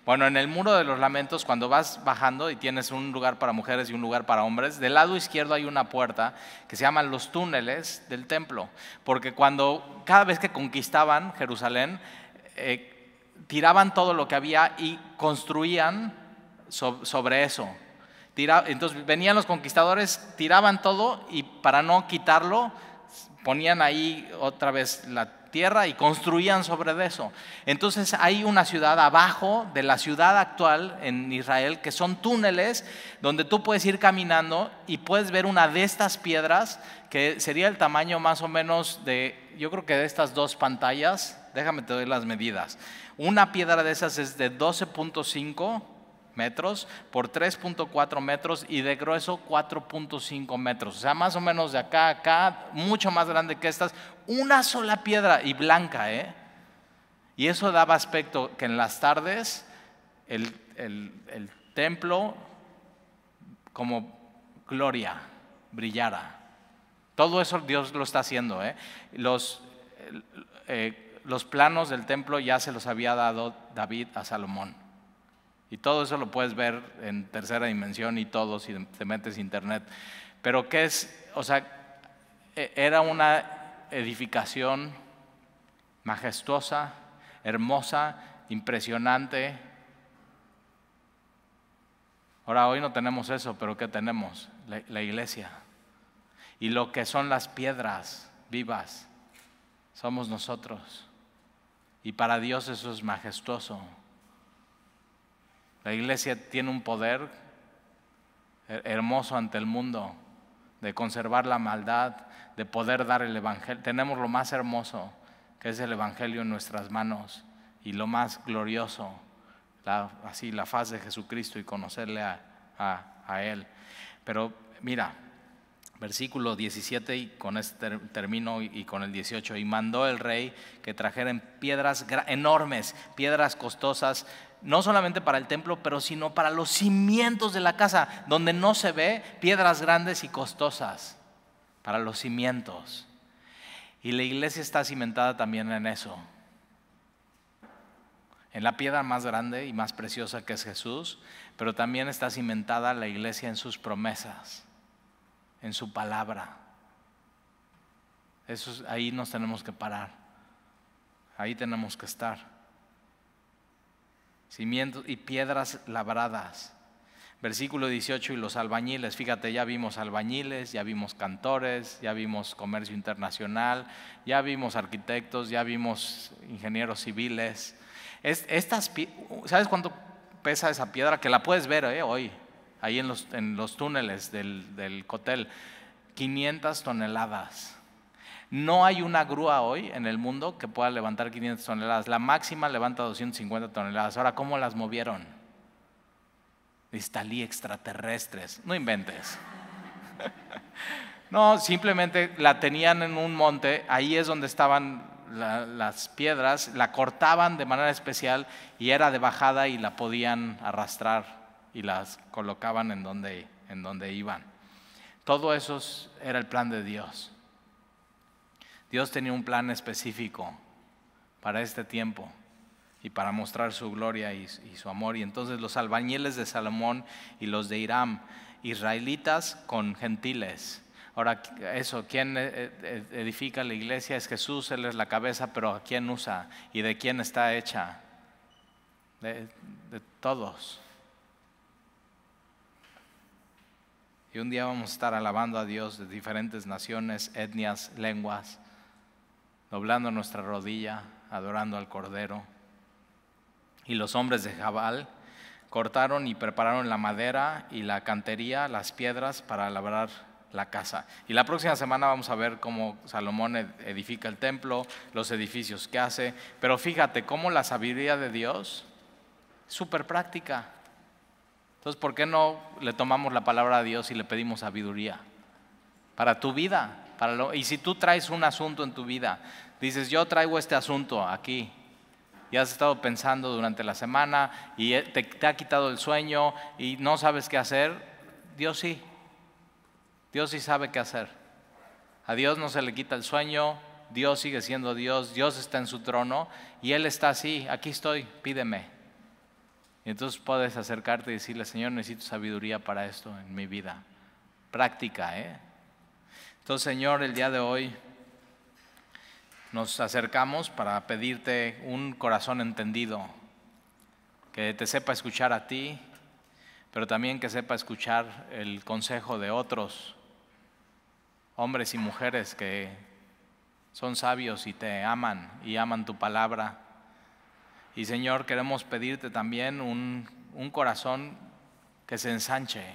Bueno, en el Muro de los Lamentos, cuando vas bajando y tienes un lugar para mujeres y un lugar para hombres, del lado izquierdo hay una puerta que se llaman los túneles del templo, porque cada vez que conquistaban Jerusalén, tiraban todo lo que había y construían sobre eso. Entonces venían los conquistadores, tiraban todo y para no quitarlo, ponían ahí otra vez la tierra y construían sobre eso. Entonces hay una ciudad abajo de la ciudad actual en Israel que son túneles donde tú puedes ir caminando y puedes ver una de estas piedras que sería el tamaño más o menos yo creo que de estas dos pantallas. Déjame te doy las medidas. Una piedra de esas es de 12.5 metros por 3.4 metros y de grueso 4.5 metros. O sea, más o menos de acá a acá, mucho más grande que estas. Una sola piedra y blanca, Y eso daba aspecto que en las tardes el templo como gloria brillara. Todo eso Dios lo está haciendo, Los planos del templo ya se los había dado David a Salomón. Y todo eso lo puedes ver en tercera dimensión y todo si te metes a internet. Pero ¿qué es? O sea, era una edificación majestuosa, hermosa, impresionante. Ahora, hoy no tenemos eso, pero ¿qué tenemos? La iglesia. Y lo que son las piedras vivas somos nosotros. Y para Dios eso es majestuoso. La iglesia tiene un poder hermoso ante el mundo de conservar la maldad, de poder dar el evangelio. Tenemos lo más hermoso, que es el evangelio en nuestras manos, y lo más glorioso, la faz de Jesucristo y conocerle a Él. Pero mira, versículo 17, y con este termino, y con el 18. Y mandó el rey que trajeran piedras enormes, piedras costosas, no solamente para el templo, pero sino para los cimientos de la casa, donde no se ve, piedras grandes y costosas para los cimientos. Y la iglesia está cimentada también en eso, en la piedra más grande y más preciosa que es Jesús, pero también está cimentada la iglesia en sus promesas, en su palabra. Ahí nos tenemos que parar, ahí tenemos que estar. cimientos y piedras labradas. Versículo 18, y los albañiles, fíjate, ya vimos albañiles, ya vimos cantores, ya vimos comercio internacional, ya vimos arquitectos, ya vimos ingenieros civiles. ¿Sabes cuánto pesa esa piedra? Que la puedes ver hoy, ahí en los túneles del Cotel. 500 toneladas. No hay una grúa hoy en el mundo que pueda levantar 500 toneladas. La máxima levanta 250 toneladas. Ahora, ¿cómo las movieron? Estalí extraterrestres, no inventes. No, simplemente la tenían en un monte, ahí es donde estaban las piedras, la cortaban de manera especial y era de bajada y la podían arrastrar y las colocaban en donde iban. Todo eso era el plan de Dios. Dios tenía un plan específico para este tiempo y para mostrar su gloria y su amor. Y entonces los albañiles de Salomón y los de Hiram, israelitas con gentiles. Ahora, ¿quién edifica la iglesia? Es Jesús, Él es la cabeza, pero ¿a quién usa? ¿Y de quién está hecha? De todos. Y un día vamos a estar alabando a Dios de diferentes naciones, etnias, lenguas, doblando nuestra rodilla, adorando al Cordero. Y los hombres de Jabal cortaron y prepararon la madera y la cantería, las piedras para labrar la casa. Y la próxima semana vamos a ver cómo Salomón edifica el templo, los edificios que hace. Pero fíjate cómo la sabiduría de Dios es súper práctica. Entonces, ¿por qué no le tomamos la palabra a Dios y le pedimos sabiduría? Para tu vida. Y si tú traes un asunto en tu vida, dices, yo traigo este asunto aquí, y has estado pensando durante la semana y te ha quitado el sueño y no sabes qué hacer, Dios sí sabe qué hacer. A Dios no se le quita el sueño, Dios sigue siendo Dios, Dios está en su trono y Él está así, aquí estoy, pídeme. Y entonces puedes acercarte y decirle, Señor, necesito sabiduría para esto en mi vida. Práctica, Entonces, Señor, el día de hoy nos acercamos para pedirte un corazón entendido, que te sepa escuchar a ti, pero también que sepa escuchar el consejo de otros hombres y mujeres que son sabios y te aman y aman tu palabra. Y Señor, queremos pedirte también un corazón que se ensanche,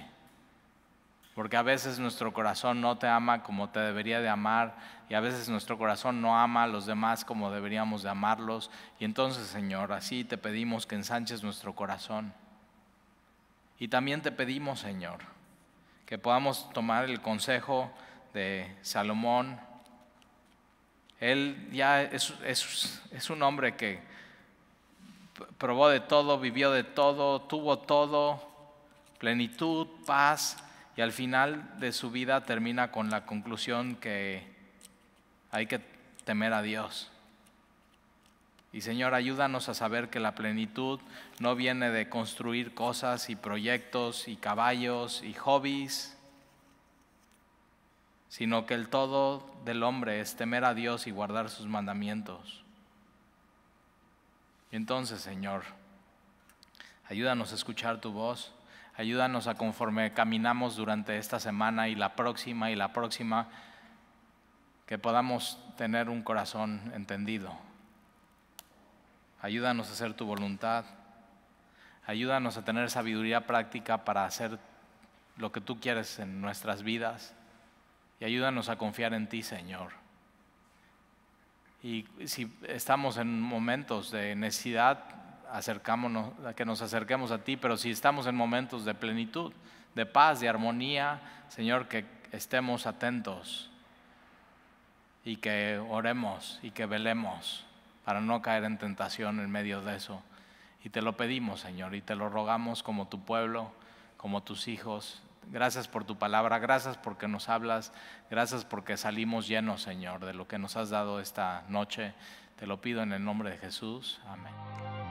porque a veces nuestro corazón no te ama como te debería de amar y a veces nuestro corazón no ama a los demás como deberíamos de amarlos. Y entonces, Señor, así te pedimos que ensanches nuestro corazón. Y también te pedimos, Señor, que podamos tomar el consejo de Salomón. Él ya es un hombre que probó de todo, vivió de todo, tuvo todo, plenitud, paz. Y al final de su vida termina con la conclusión que hay que temer a Dios. Y Señor, ayúdanos a saber que la plenitud no viene de construir cosas y proyectos y caballos y hobbies, sino que el todo del hombre es temer a Dios y guardar sus mandamientos. Y entonces, Señor, ayúdanos a escuchar tu voz. Ayúdanos a conforme caminamos durante esta semana y la próxima, que podamos tener un corazón entendido. Ayúdanos a hacer tu voluntad. Ayúdanos a tener sabiduría práctica para hacer lo que tú quieres en nuestras vidas. Y ayúdanos a confiar en ti, Señor. Y si estamos en momentos de necesidad, que nos acerquemos a ti, pero si estamos en momentos de plenitud, de paz, de armonía, Señor, que estemos atentos y que oremos y que velemos para no caer en tentación en medio de eso. Y te lo pedimos, Señor, y te lo rogamos como tu pueblo, como tus hijos. Gracias por tu palabra, gracias porque nos hablas, gracias porque salimos llenos, Señor, de lo que nos has dado esta noche. Te lo pido en el nombre de Jesús. Amén.